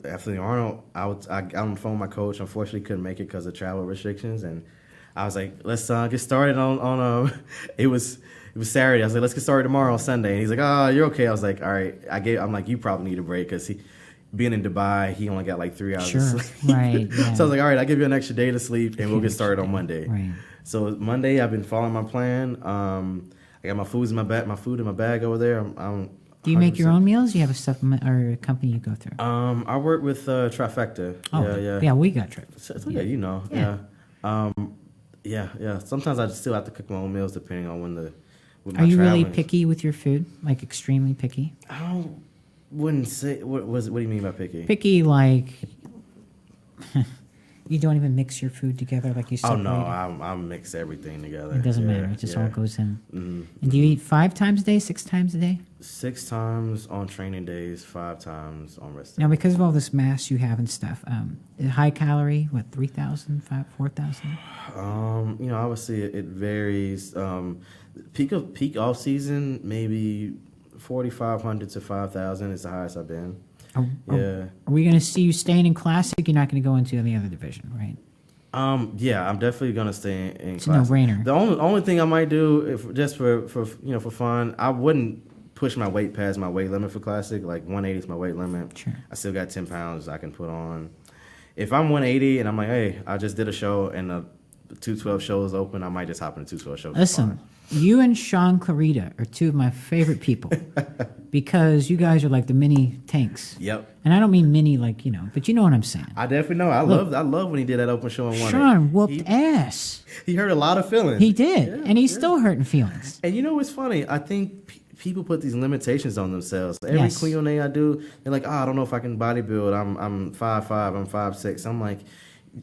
[SPEAKER 2] after the Arnold, I got on the phone with my coach. Unfortunately, couldn't make it because of travel restrictions, and I was like, let's get started on it was Saturday. I was like, let's get started tomorrow on Sunday. And he's like, oh, you're okay. I was like, all right. I'm like, you probably need a break because being in Dubai, he only got 3 hours of sleep.
[SPEAKER 1] Right. Yeah.
[SPEAKER 2] So I was like, all right, I'll give you an extra day to sleep and we'll get started on Monday.
[SPEAKER 1] Right.
[SPEAKER 2] So Monday, I've been following my plan. I got my food in my bag over there.
[SPEAKER 1] Do you make your
[SPEAKER 2] 100%.
[SPEAKER 1] own meals? You have a supplement or a company you go through?
[SPEAKER 2] I work with Trifecta.
[SPEAKER 1] Oh, yeah, we got Trifecta.
[SPEAKER 2] So yeah, yeah. Sometimes I still have to cook my own meals depending on with my
[SPEAKER 1] Are you really
[SPEAKER 2] traveling.
[SPEAKER 1] picky with your food? Extremely picky?
[SPEAKER 2] I wouldn't say. What do you mean by picky?
[SPEAKER 1] Picky, you don't even mix your food together like you
[SPEAKER 2] Oh
[SPEAKER 1] separate
[SPEAKER 2] no,
[SPEAKER 1] it?
[SPEAKER 2] I mix everything together.
[SPEAKER 1] It doesn't
[SPEAKER 2] Yeah,
[SPEAKER 1] matter. It just
[SPEAKER 2] yeah.
[SPEAKER 1] all goes in.
[SPEAKER 2] Mm-hmm.
[SPEAKER 1] And do you eat 5 times a day, 6 times a day?
[SPEAKER 2] 6 times on training days, 5 times on rest days.
[SPEAKER 1] Now, because of all this mass you have and stuff, high calorie, 3,000, 4,000?
[SPEAKER 2] Obviously it varies. Peak off season, maybe 4,500 to 5,000 is the highest I've been.
[SPEAKER 1] Are we going to see you staying in classic? You're not going to go into any other division, right?
[SPEAKER 2] Yeah, I'm definitely gonna stay in
[SPEAKER 1] It's a
[SPEAKER 2] classic.
[SPEAKER 1] no-brainer.
[SPEAKER 2] The only thing I might do, just for fun, I wouldn't push my weight past my weight limit for classic. 180 is my weight limit.
[SPEAKER 1] Sure.
[SPEAKER 2] I still got 10 pounds I can put on. If I'm 180 and I'm like, hey, I just did a show and the 212 show is open, I might just hop in the 212 show.
[SPEAKER 1] Listen, you and Sean Clarita are 2 of my favorite people because you guys are like the mini tanks.
[SPEAKER 2] Yep.
[SPEAKER 1] And I don't mean mini but you know what I'm saying.
[SPEAKER 2] I definitely know. I love when he did that open show and won.
[SPEAKER 1] Sean whooped ass.
[SPEAKER 2] He hurt a lot of feelings.
[SPEAKER 1] He did. And he's still hurting feelings.
[SPEAKER 2] And you know what's funny? I think people put these limitations on themselves. Every
[SPEAKER 1] Yes.
[SPEAKER 2] Q&A I do, they're like, I don't know if I can bodybuild. I'm 5'5", I'm 5'6". I'm like,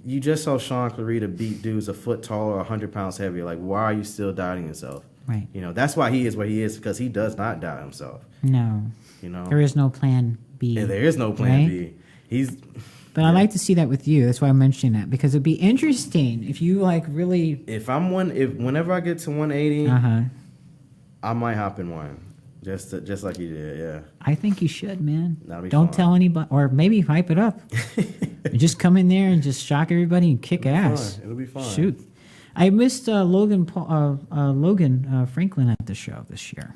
[SPEAKER 2] you just saw Sean Clarita beat dudes a foot taller, 100 pounds heavier. Why are you still doubting yourself?
[SPEAKER 1] Right.
[SPEAKER 2] That's why he is where he is, because he does not doubt himself.
[SPEAKER 1] No. There is no plan B.
[SPEAKER 2] Yeah, there is no plan
[SPEAKER 1] right?
[SPEAKER 2] B.
[SPEAKER 1] But I like to see that with you. That's why I'm mentioning that, because it'd be interesting if you really.
[SPEAKER 2] Whenever I get to 180,
[SPEAKER 1] Uh-huh.
[SPEAKER 2] I might hop in one, just like you did. Yeah.
[SPEAKER 1] I think you should, man.
[SPEAKER 2] That'll be
[SPEAKER 1] Don't
[SPEAKER 2] fun.
[SPEAKER 1] tell anybody, or maybe hype it up. Just come in there and just shock everybody and kick ass.
[SPEAKER 2] It'll be fun.
[SPEAKER 1] Shoot. I missed Logan Franklin at the show this year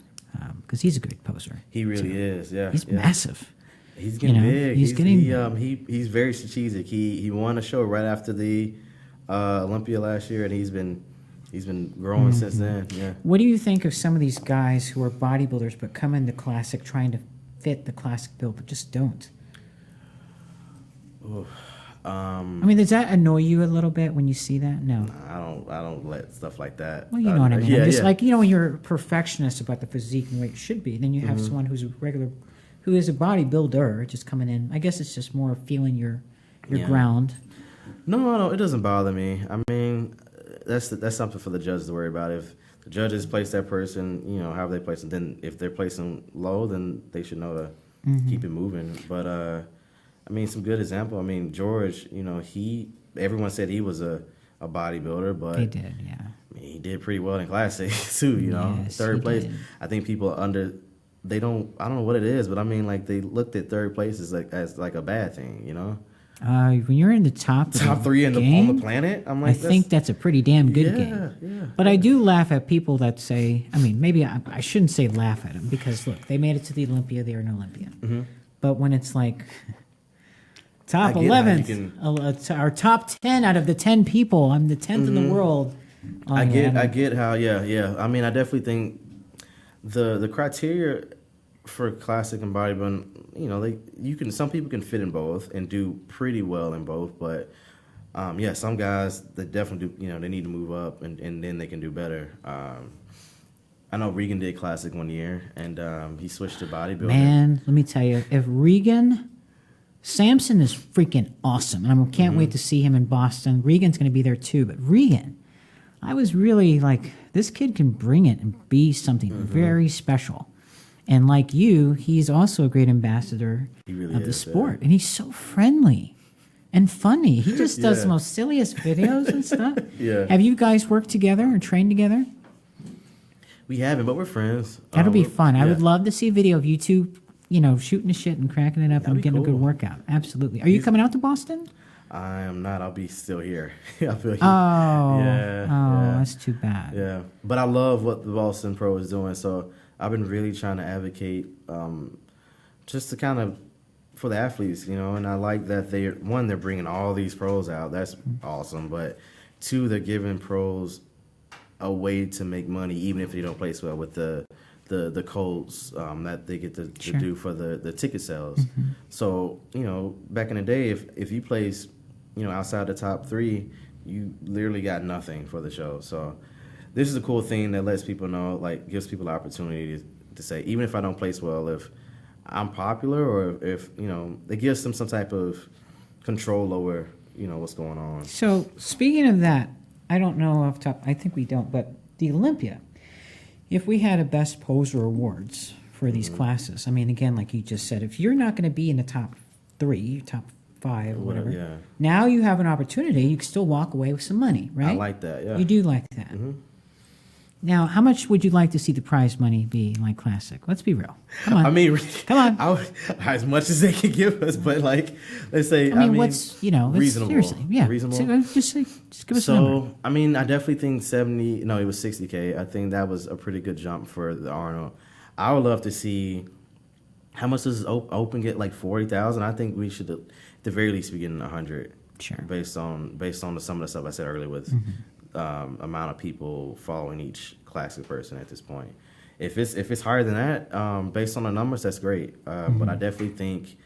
[SPEAKER 1] because he's a good poser.
[SPEAKER 2] He really is. Yeah.
[SPEAKER 1] He's
[SPEAKER 2] yeah.
[SPEAKER 1] massive.
[SPEAKER 2] He's getting big.
[SPEAKER 1] He's getting
[SPEAKER 2] he's very strategic. He won a show right after the Olympia last year, and he's been growing since then. Yeah.
[SPEAKER 1] What do you think of some of these guys who are bodybuilders but come into classic trying to fit the classic build but just don't? Does that annoy you a little bit when you see that? No.
[SPEAKER 2] I don't let stuff like that.
[SPEAKER 1] Well, you know what I mean.
[SPEAKER 2] Yeah,
[SPEAKER 1] I'm just
[SPEAKER 2] yeah.
[SPEAKER 1] when you're a perfectionist about the physique and what it should be, then you have someone who is a bodybuilder just coming in. I guess it's just more feeling your
[SPEAKER 2] Yeah.
[SPEAKER 1] ground.
[SPEAKER 2] No, it doesn't bother me. that's something for the judges to worry about. If the judges place that person, however they place them, then if they're placing low, then they should know to keep it moving. But I mean, some good example. I mean, George, everyone said he was a bodybuilder, but
[SPEAKER 1] He did, yeah.
[SPEAKER 2] I mean, he did pretty well in classic too.
[SPEAKER 1] Yes,
[SPEAKER 2] third
[SPEAKER 1] he
[SPEAKER 2] place.
[SPEAKER 1] did.
[SPEAKER 2] I think people I don't know what it is, but I mean, like they looked at third place as a bad thing.
[SPEAKER 1] When you're in the top
[SPEAKER 2] three on
[SPEAKER 1] game,
[SPEAKER 2] the planet, I'm
[SPEAKER 1] I
[SPEAKER 2] like,
[SPEAKER 1] think that's a pretty damn good
[SPEAKER 2] Yeah,
[SPEAKER 1] game.
[SPEAKER 2] yeah,
[SPEAKER 1] But I do laugh at people that say, I mean, maybe I shouldn't say laugh at them because, look, they made it to the Olympia. They are an Olympian.
[SPEAKER 2] Mm-hmm.
[SPEAKER 1] But when it's like top
[SPEAKER 2] I get how you
[SPEAKER 1] 11th, or top 10 out of the 10 people, I'm the 10th in the world. Oh,
[SPEAKER 2] I
[SPEAKER 1] yeah,
[SPEAKER 2] get how, yeah. I mean, I definitely think the criteria for classic and bodybuilding, some people can fit in both and do pretty well in both, but some guys that definitely do, they need to move up and then they can do better. I know Regan did classic one year and he switched to bodybuilding.
[SPEAKER 1] Man, let me tell you, if Samson is freaking awesome, and I can't wait to see him in Boston. Regan's going to be there too, but Regan, I was really like, this kid can bring it and be something very special. And like you, he's also a great ambassador of the sport. And he's so friendly and funny. He just does the most silliest videos and stuff.
[SPEAKER 2] Yeah.
[SPEAKER 1] Have you guys worked together or trained together?
[SPEAKER 2] We haven't, but we're friends.
[SPEAKER 1] That'll be fun. I
[SPEAKER 2] yeah.
[SPEAKER 1] would love to see a video of you two, shooting the shit and cracking it up
[SPEAKER 2] That'd
[SPEAKER 1] and
[SPEAKER 2] be
[SPEAKER 1] getting a good
[SPEAKER 2] cool.
[SPEAKER 1] workout. Absolutely. Are you coming out to Boston?
[SPEAKER 2] I am not. I'll be still here. I feel like
[SPEAKER 1] That's too bad.
[SPEAKER 2] Yeah, but I love what the Boston Pro is doing. So I've been really trying to advocate, just to kind of for the athletes, And I like that they're bringing all these pros out. That's awesome. But two, they're giving pros a way to make money, even if they don't place well, with the codes that they get to do for the ticket sales. So back in the day, if you place outside the top 3, you literally got nothing for the show. So this is a cool thing that lets people know, like gives people the opportunity to say, even if I don't place well, if I'm popular or if it gives them some type of control over what's going on.
[SPEAKER 1] So speaking of that, I don't know off top. I think we don't, but the Olympia. If we had a best poser awards for these classes, I mean, again, like you just said, if you're not going to be in the top 3, top 5, or whatever,
[SPEAKER 2] Yeah.
[SPEAKER 1] now you have an opportunity. You can still walk away with some money, right?
[SPEAKER 2] I like that. Yeah.
[SPEAKER 1] You do like that. Now, how much would you like to see the prize money be like classic? Let's be real. Come on.
[SPEAKER 2] I mean,
[SPEAKER 1] come on.
[SPEAKER 2] As much as they can give us, but like, let's say,
[SPEAKER 1] I mean, what's it's
[SPEAKER 2] reasonable?
[SPEAKER 1] seriously, yeah,
[SPEAKER 2] Reasonable.
[SPEAKER 1] Just give us a number.
[SPEAKER 2] So, I mean, I definitely think it was 60K. I think that was a pretty good jump for the Arnold. I would love to see how much does Open get, like 40,000. I think we should, at the very least, be getting 100.
[SPEAKER 1] Sure.
[SPEAKER 2] Based on some of the stuff I said earlier with amount of people following each classic person at this point. If it's higher than that, based on the numbers, that's great. But I definitely think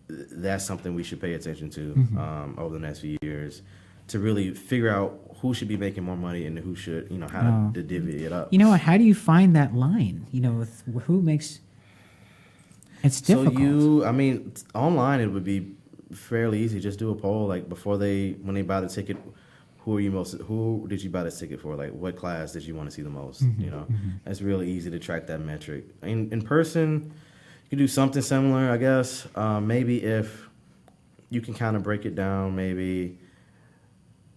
[SPEAKER 2] that's something we should pay attention to over the next few years to really figure out who should be making more money and who should, how to divvy it up.
[SPEAKER 1] You know what? How do you find that line? With who makes it's difficult.
[SPEAKER 2] So online it would be fairly easy. Just do a poll, like when they buy the ticket. Who did you buy the ticket for? Like, what class did you want to see the most? It's really easy to track that metric. In person, you can do something similar, I guess. Maybe if you can kind of break it down, maybe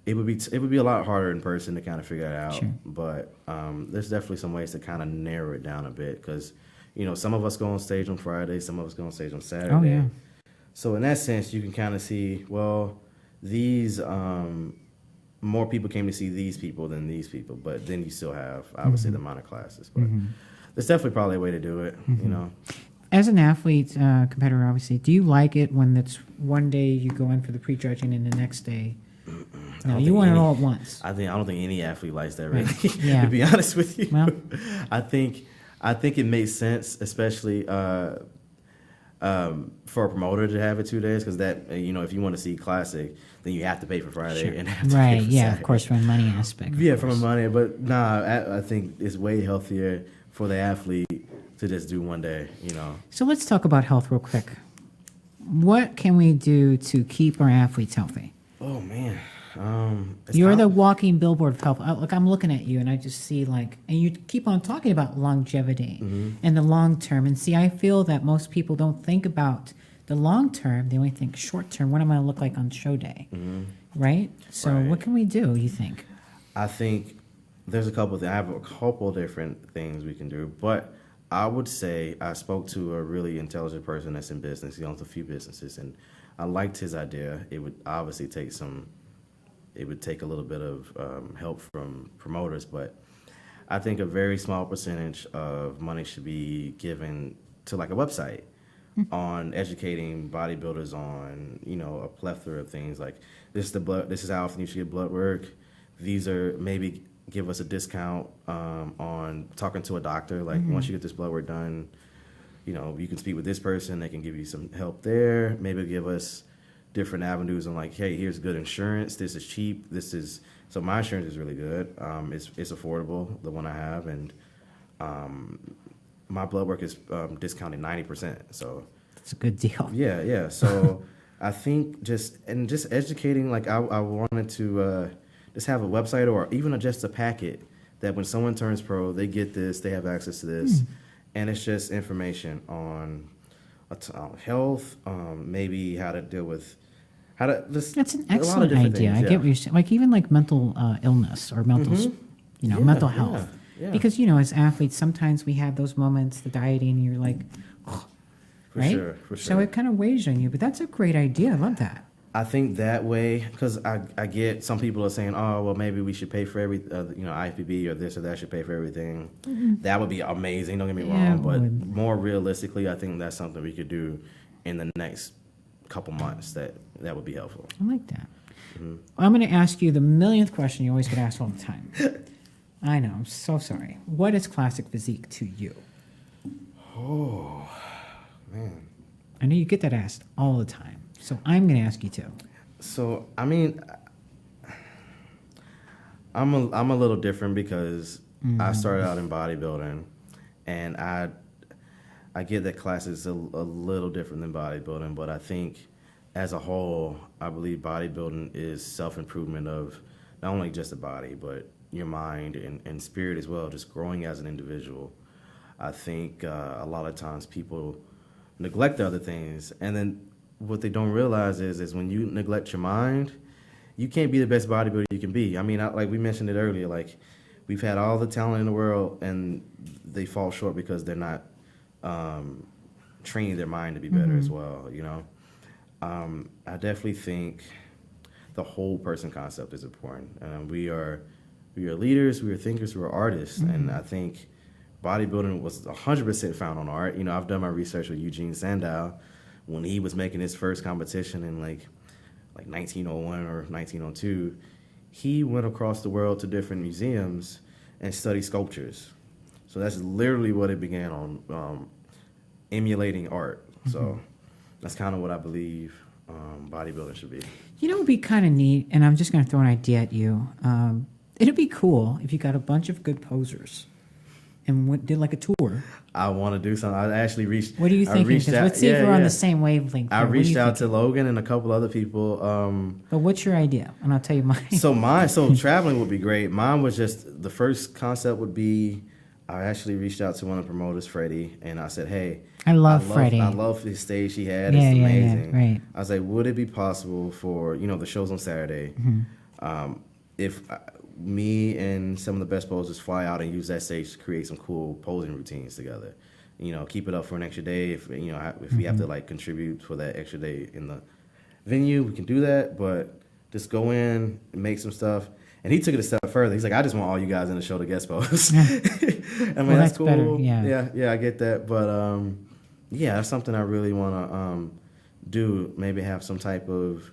[SPEAKER 2] it would be a lot harder in person to kind of figure it out.
[SPEAKER 1] Sure.
[SPEAKER 2] But there's definitely some ways to kind of narrow it down a bit because some of us go on stage on Friday, some of us go on stage on Saturday.
[SPEAKER 1] Oh yeah.
[SPEAKER 2] So in that sense, you can kind of see, well, these. More people came to see these people than these people, but then you still have obviously the minor classes. But there's definitely probably a way to do it,
[SPEAKER 1] As an athlete, competitor, obviously, do you like it when it's one day you go in for the prejudging and the next day? No, you want it all at once.
[SPEAKER 2] I don't think any athlete likes that, really.
[SPEAKER 1] Yeah.
[SPEAKER 2] To be honest with you,
[SPEAKER 1] Well,
[SPEAKER 2] I think it makes sense, especially for a promoter to have it 2 days, because that if you want to see classic, then you have to pay for Friday and have to pay for Saturday.
[SPEAKER 1] Of course, from a money aspect.
[SPEAKER 2] Yeah, from a money, but I think it's way healthier for the athlete to just do one day.
[SPEAKER 1] So let's talk about health real quick. What can we do to keep our athletes healthy?
[SPEAKER 2] Oh man, It's
[SPEAKER 1] You're the
[SPEAKER 2] prob-
[SPEAKER 1] walking billboard of health. Look, I'm looking at you, and I just see and you keep on talking about longevity and the long term. And see, I feel that most people don't think about the long term. They only think short term. What am I going to look like on show day? Right? So
[SPEAKER 2] Right.
[SPEAKER 1] what can we do, you think?
[SPEAKER 2] I think there's a couple things. I have a couple different things we can do, but I would say I spoke to a really intelligent person that's in business. He owns a few businesses, and I liked his idea. It would obviously take a little bit of help from promoters, but I think a very small percentage of money should be given to like a website on educating bodybuilders on, a plethora of things like this is how often you should get blood work. These are maybe give us a discount on talking to a doctor. Like once you get this blood work done, you can speak with this person. They can give you some help there. Maybe give us different avenues on like, hey, here's good insurance. This is cheap. So my insurance is really good. It's affordable, the one I have, and my blood work is discounted 90%. So
[SPEAKER 1] It's a good deal.
[SPEAKER 2] yeah. So I think just educating. Like I wanted to just have a website or even just a packet that when someone turns pro, they get this, they have access to this, and it's just information on health, maybe how to deal with
[SPEAKER 1] That's an
[SPEAKER 2] a lot of
[SPEAKER 1] excellent
[SPEAKER 2] different
[SPEAKER 1] idea.
[SPEAKER 2] things,
[SPEAKER 1] I get what you're saying. Like even like mental illness or mental, mental health.
[SPEAKER 2] yeah.
[SPEAKER 1] Because as athletes, sometimes we have those moments, the dieting, and you're like,
[SPEAKER 2] For
[SPEAKER 1] right?
[SPEAKER 2] sure.
[SPEAKER 1] So it kind of weighs on you. But that's a great idea. I love that.
[SPEAKER 2] I think that way, because I get some people are saying, oh, well, maybe we should pay for every, IFBB or this or that should pay for everything. That would be amazing, don't get me
[SPEAKER 1] Yeah,
[SPEAKER 2] wrong.
[SPEAKER 1] it
[SPEAKER 2] But
[SPEAKER 1] would.
[SPEAKER 2] more realistically, I think that's something we could do in the next couple months that would be helpful.
[SPEAKER 1] I like that. Well, I'm going to ask you the millionth question you always get asked all the time. I know. I'm so sorry. What is classic physique to you?
[SPEAKER 2] Oh, man.
[SPEAKER 1] I know you get that asked all the time. So I'm going to ask you too.
[SPEAKER 2] So, I mean, I'm a little different because I started out in bodybuilding, and I get that class is a little different than bodybuilding, but I think as a whole, I believe bodybuilding is self-improvement of not only just the body, but your mind and spirit as well, just growing as an individual. I think a lot of times people neglect the other things, and then what they don't realize is when you neglect your mind, you can't be the best bodybuilder you can be. I mean, like we mentioned it earlier, like we've had all the talent in the world, and they fall short because they're not training their mind to be better as well. I definitely think the whole person concept is important. We are leaders, we are thinkers, we are artists, and I think bodybuilding was 100% found on art. I've done my research with Eugene Sandow when he was making his first competition in like 1901 or 1902. He went across the world to different museums and studied sculptures. So that's literally what it began on, emulating art. So that's kind of what I believe bodybuilding should be.
[SPEAKER 1] It would be kind of neat, and I'm just going to throw an idea at you. It'd be cool if you got a bunch of good posers and did like a tour.
[SPEAKER 2] I want to do something. I actually reached.
[SPEAKER 1] What are you thinking? 'Cause let's see if we're on the same wavelength.
[SPEAKER 2] I
[SPEAKER 1] here. What are
[SPEAKER 2] reached
[SPEAKER 1] you
[SPEAKER 2] out to
[SPEAKER 1] thinking?
[SPEAKER 2] Logan and a couple other people.
[SPEAKER 1] But what's your idea? And I'll tell you mine.
[SPEAKER 2] So traveling would be great. Mine was just the first concept would be. I actually reached out to one of the promoters, Freddie, and I said, "Hey,
[SPEAKER 1] I love Freddie.
[SPEAKER 2] I love his stage he had.
[SPEAKER 1] Yeah,
[SPEAKER 2] It's
[SPEAKER 1] yeah, yeah,
[SPEAKER 2] amazing."
[SPEAKER 1] right.
[SPEAKER 2] I was like, "Would it be possible for the show's on Saturday? If me and some of the best posers fly out and use that stage to create some cool posing routines together? Keep it up for an extra day. If we have to like contribute for that extra day in the venue, we can do that. But just go in and make some stuff." And he took it a step further. He's like, "I just want all you guys in the show to guest pose." I mean, that's cool.
[SPEAKER 1] Better, yeah.
[SPEAKER 2] I get that. But that's something I really want to do. Maybe have some type of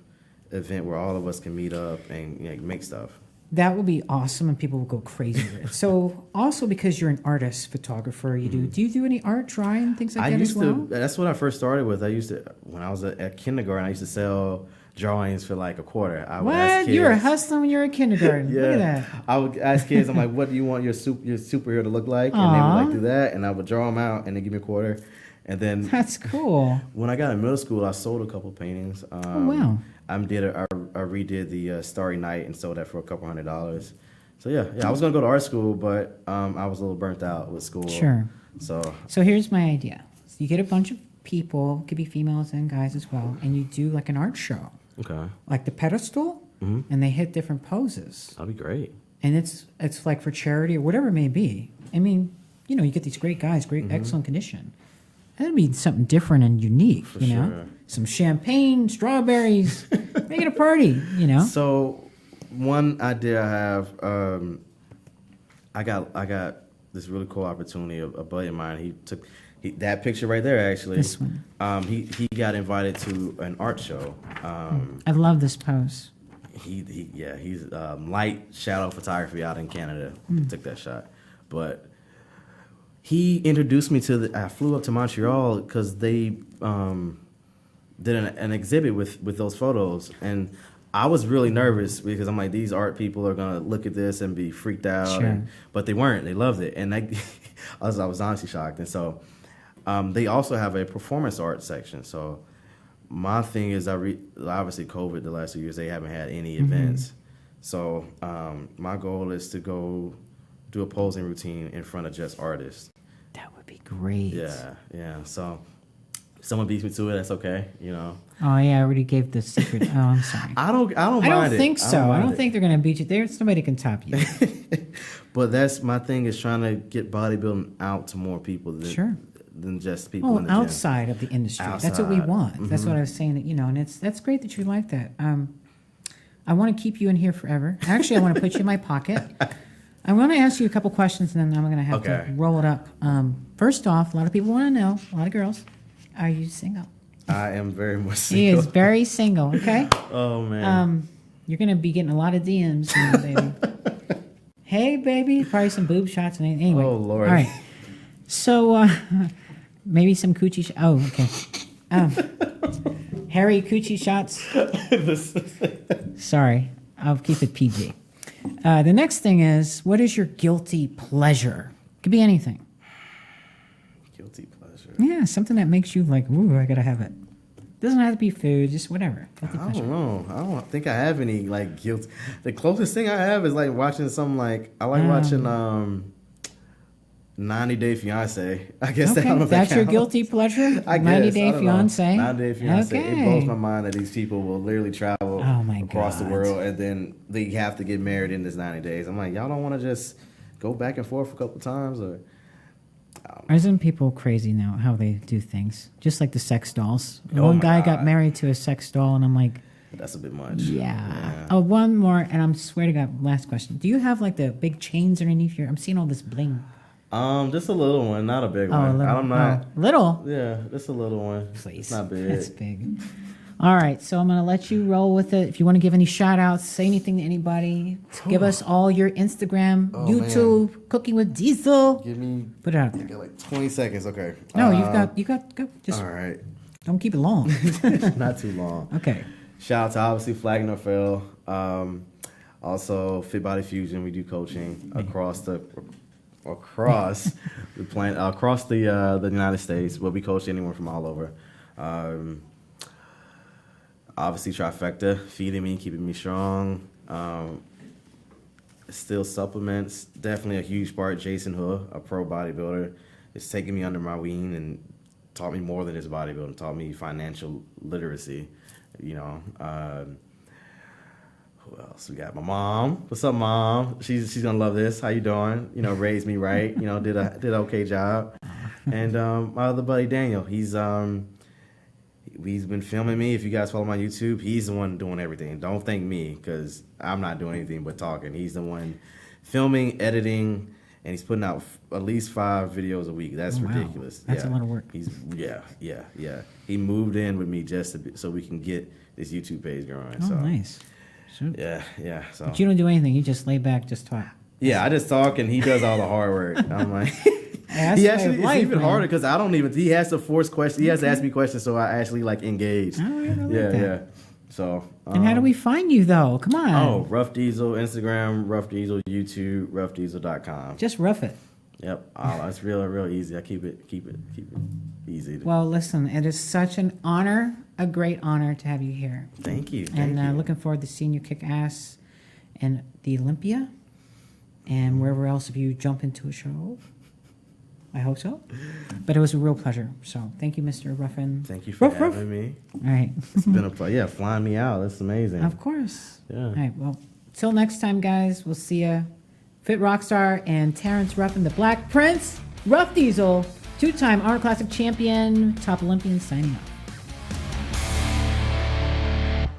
[SPEAKER 2] event where all of us can meet up and make stuff.
[SPEAKER 1] That would be awesome, and people will go crazy with it. So, also because you're an artist, photographer, do you do any art, drawing, things like that as well?
[SPEAKER 2] That's what I first started with. When I was at kindergarten, I used to sell drawings for like a quarter. I would ask
[SPEAKER 1] What?
[SPEAKER 2] kids,
[SPEAKER 1] You were hustling when you were in kindergarten. Look at that.
[SPEAKER 2] I would ask kids, I'm like, "What do you want your superhero to look like?" And they would like do that, and I would draw them out, and they give me a quarter. And then
[SPEAKER 1] That's cool.
[SPEAKER 2] when I got in middle school, I sold a couple paintings.
[SPEAKER 1] Oh, wow.
[SPEAKER 2] I redid the Starry Night and sold that for a couple $100. So yeah, I was gonna go to art school, but I was a little burnt out with school.
[SPEAKER 1] Sure.
[SPEAKER 2] So
[SPEAKER 1] here's my idea. So you get a bunch of people, could be females and guys as well, and you do like an art show.
[SPEAKER 2] okay,
[SPEAKER 1] Like the pedestal, and they hit different poses.
[SPEAKER 2] that'd be great.
[SPEAKER 1] And it's like for charity or whatever it may be. I mean, you know, you get these great guys, great, excellent condition. That'd be something different and unique, you know?
[SPEAKER 2] sure.
[SPEAKER 1] Some champagne, strawberries, make it a party, you know?
[SPEAKER 2] So one idea I have, I got this really cool opportunity. A buddy of mine, he took that picture right there. Actually,
[SPEAKER 1] This one.
[SPEAKER 2] He got invited to an art show.
[SPEAKER 1] I love this pose.
[SPEAKER 2] He's light shadow photography out in Canada. Took that shot, but he introduced me to I flew up to Montreal because they did an exhibit with those photos, and I was really nervous because I'm like, these art people are gonna look at this and be freaked out,
[SPEAKER 1] Sure.
[SPEAKER 2] but they weren't. They loved it, and I was honestly shocked. And so they also have a performance art section. So my thing is, obviously COVID the last 2 years they haven't had any events. So my goal is to go do a posing routine in front of just artists.
[SPEAKER 1] That would be great.
[SPEAKER 2] Yeah. So if someone beats me to it, that's okay. You know.
[SPEAKER 1] Oh yeah, I already gave the secret. Oh, I'm sorry.
[SPEAKER 2] I don't
[SPEAKER 1] I
[SPEAKER 2] mind
[SPEAKER 1] don't
[SPEAKER 2] it.
[SPEAKER 1] think so. I
[SPEAKER 2] mind
[SPEAKER 1] don't
[SPEAKER 2] it.
[SPEAKER 1] think they're gonna beat you. There's somebody can top you.
[SPEAKER 2] But that's my thing, is trying to get bodybuilding out to more people than just people
[SPEAKER 1] Oh,
[SPEAKER 2] in the gym.
[SPEAKER 1] outside of the industry. That's what we
[SPEAKER 2] Outside.
[SPEAKER 1] want. That's what I was saying. That, you know, and that's great that you like that. I want to keep you in here forever. Actually, I want to put you in my pocket. I want to ask you a couple questions, and then I'm going to have to roll it up. First off, a lot of people want to know, a lot of girls, are you single?
[SPEAKER 2] I am very much single.
[SPEAKER 1] He is very single, okay?
[SPEAKER 2] Oh, man.
[SPEAKER 1] You're going to be getting a lot of DMs, baby. Hey, baby. Probably some boob shots. And anyway.
[SPEAKER 2] Oh, Lord.
[SPEAKER 1] All right. So, maybe some coochie oh, okay. Hairy coochie shots. Sorry. I'll keep it PG. The next thing is, what is your guilty pleasure? Could be anything.
[SPEAKER 2] Guilty pleasure.
[SPEAKER 1] Yeah, something that makes you like, ooh, I gotta have it. Doesn't have to be food, just whatever. Guilty
[SPEAKER 2] I
[SPEAKER 1] pleasure.
[SPEAKER 2] don't know. I don't think I have any like guilt. The closest thing I have is like watching something like I like watching 90 Day Fiance. I guess
[SPEAKER 1] Okay,
[SPEAKER 2] I don't know if that
[SPEAKER 1] that's your
[SPEAKER 2] counts.
[SPEAKER 1] guilty pleasure?
[SPEAKER 2] I
[SPEAKER 1] 90
[SPEAKER 2] guess.
[SPEAKER 1] Day
[SPEAKER 2] I don't know.
[SPEAKER 1] Fiance?
[SPEAKER 2] 90 Day Fiance.
[SPEAKER 1] Okay.
[SPEAKER 2] It blows my mind that these people will literally travel
[SPEAKER 1] Oh, my
[SPEAKER 2] across the
[SPEAKER 1] God.
[SPEAKER 2] world, and then they have to get married in this 90 days. I'm like, y'all don't want to just go back and forth a couple times, or
[SPEAKER 1] Isn't people crazy now how they do things? Just like the sex dolls.
[SPEAKER 2] Oh
[SPEAKER 1] One
[SPEAKER 2] my
[SPEAKER 1] guy got
[SPEAKER 2] God.
[SPEAKER 1] married to a sex doll, and I'm like,
[SPEAKER 2] that's a bit much.
[SPEAKER 1] yeah. Oh, one more, and I'm swear to God, last question. Do you have like the big chains underneath your? I'm seeing all this bling.
[SPEAKER 2] Just a little one, not a big
[SPEAKER 1] Oh, a
[SPEAKER 2] one.
[SPEAKER 1] little.
[SPEAKER 2] I'm not.
[SPEAKER 1] Oh, little.
[SPEAKER 2] Yeah, just a little one.
[SPEAKER 1] Please.
[SPEAKER 2] It's not big.
[SPEAKER 1] That's big. All right, so I'm going to let you roll with it. If you want to give any shout outs, say anything to anybody, give us all your Instagram, YouTube, Cooking with Diesel.
[SPEAKER 2] Give me.
[SPEAKER 1] Put it out there.
[SPEAKER 2] Got like 20 seconds. Okay.
[SPEAKER 1] No, you got, go. Just
[SPEAKER 2] All right.
[SPEAKER 1] don't keep it long.
[SPEAKER 2] Not too long.
[SPEAKER 1] Okay.
[SPEAKER 2] Shout out to obviously Flag and Fail. Also Fit Body Fusion. We do coaching across the planet, across the United States. But we coach anyone from all over. Obviously Trifecta, feeding me, keeping me strong. Still supplements, definitely a huge part. Jason Hood, a pro bodybuilder, is taking me under my wing and taught me more than just bodybuilding. Taught me financial literacy. You know, who else? We got my mom. What's up, Mom? She's gonna love this. How you doing? You know, raised me right. You know, did an okay job. And my other buddy Daniel, he's been filming me. If you guys follow my YouTube, he's the one doing everything. Don't thank me because I'm not doing anything but talking. He's the one filming, editing, and he's putting out at least 5 videos a week. That's ridiculous.
[SPEAKER 1] That's a lot of work.
[SPEAKER 2] Yeah. He moved in with me just so we can get this YouTube page going.
[SPEAKER 1] Oh,
[SPEAKER 2] so
[SPEAKER 1] nice. Sure.
[SPEAKER 2] yeah. So
[SPEAKER 1] But you don't do anything. You just lay back, just talk.
[SPEAKER 2] yeah, I just talk and he does all the hard work. I'm like.
[SPEAKER 1] That's
[SPEAKER 2] He
[SPEAKER 1] way
[SPEAKER 2] actually,
[SPEAKER 1] of life,
[SPEAKER 2] it's even
[SPEAKER 1] man.
[SPEAKER 2] harder because I don't even. He has to force questions. He has to ask me questions, so I actually like engage.
[SPEAKER 1] Oh, yeah, I like
[SPEAKER 2] yeah,
[SPEAKER 1] that.
[SPEAKER 2] yeah. So.
[SPEAKER 1] And how do we find you, though? Come on.
[SPEAKER 2] Oh, Rough Diesel Instagram, Rough Diesel YouTube, roughdiesel.com.
[SPEAKER 1] Just rough it.
[SPEAKER 2] Yep. It's real easy. I keep it easy.
[SPEAKER 1] Well, listen, it is such an honor, a great honor to have you here.
[SPEAKER 2] Thank you.
[SPEAKER 1] And
[SPEAKER 2] Thank you.
[SPEAKER 1] looking forward to seeing you kick ass in the Olympia and wherever else if you jump into a show. I hope so. But it was a real pleasure. So thank you, Mr. Ruffin.
[SPEAKER 2] Thank you for
[SPEAKER 1] Ruff, ruff.
[SPEAKER 2] having me.
[SPEAKER 1] All right.
[SPEAKER 2] It's been flying me out. That's amazing.
[SPEAKER 1] Of course.
[SPEAKER 2] Yeah.
[SPEAKER 1] All right. Well, till next time, guys. We'll see ya. Fit Rockstar and Terrence Ruffin, the Black Prince, Rough Diesel, two-time Arnold Classic champion, top Olympian, signing off.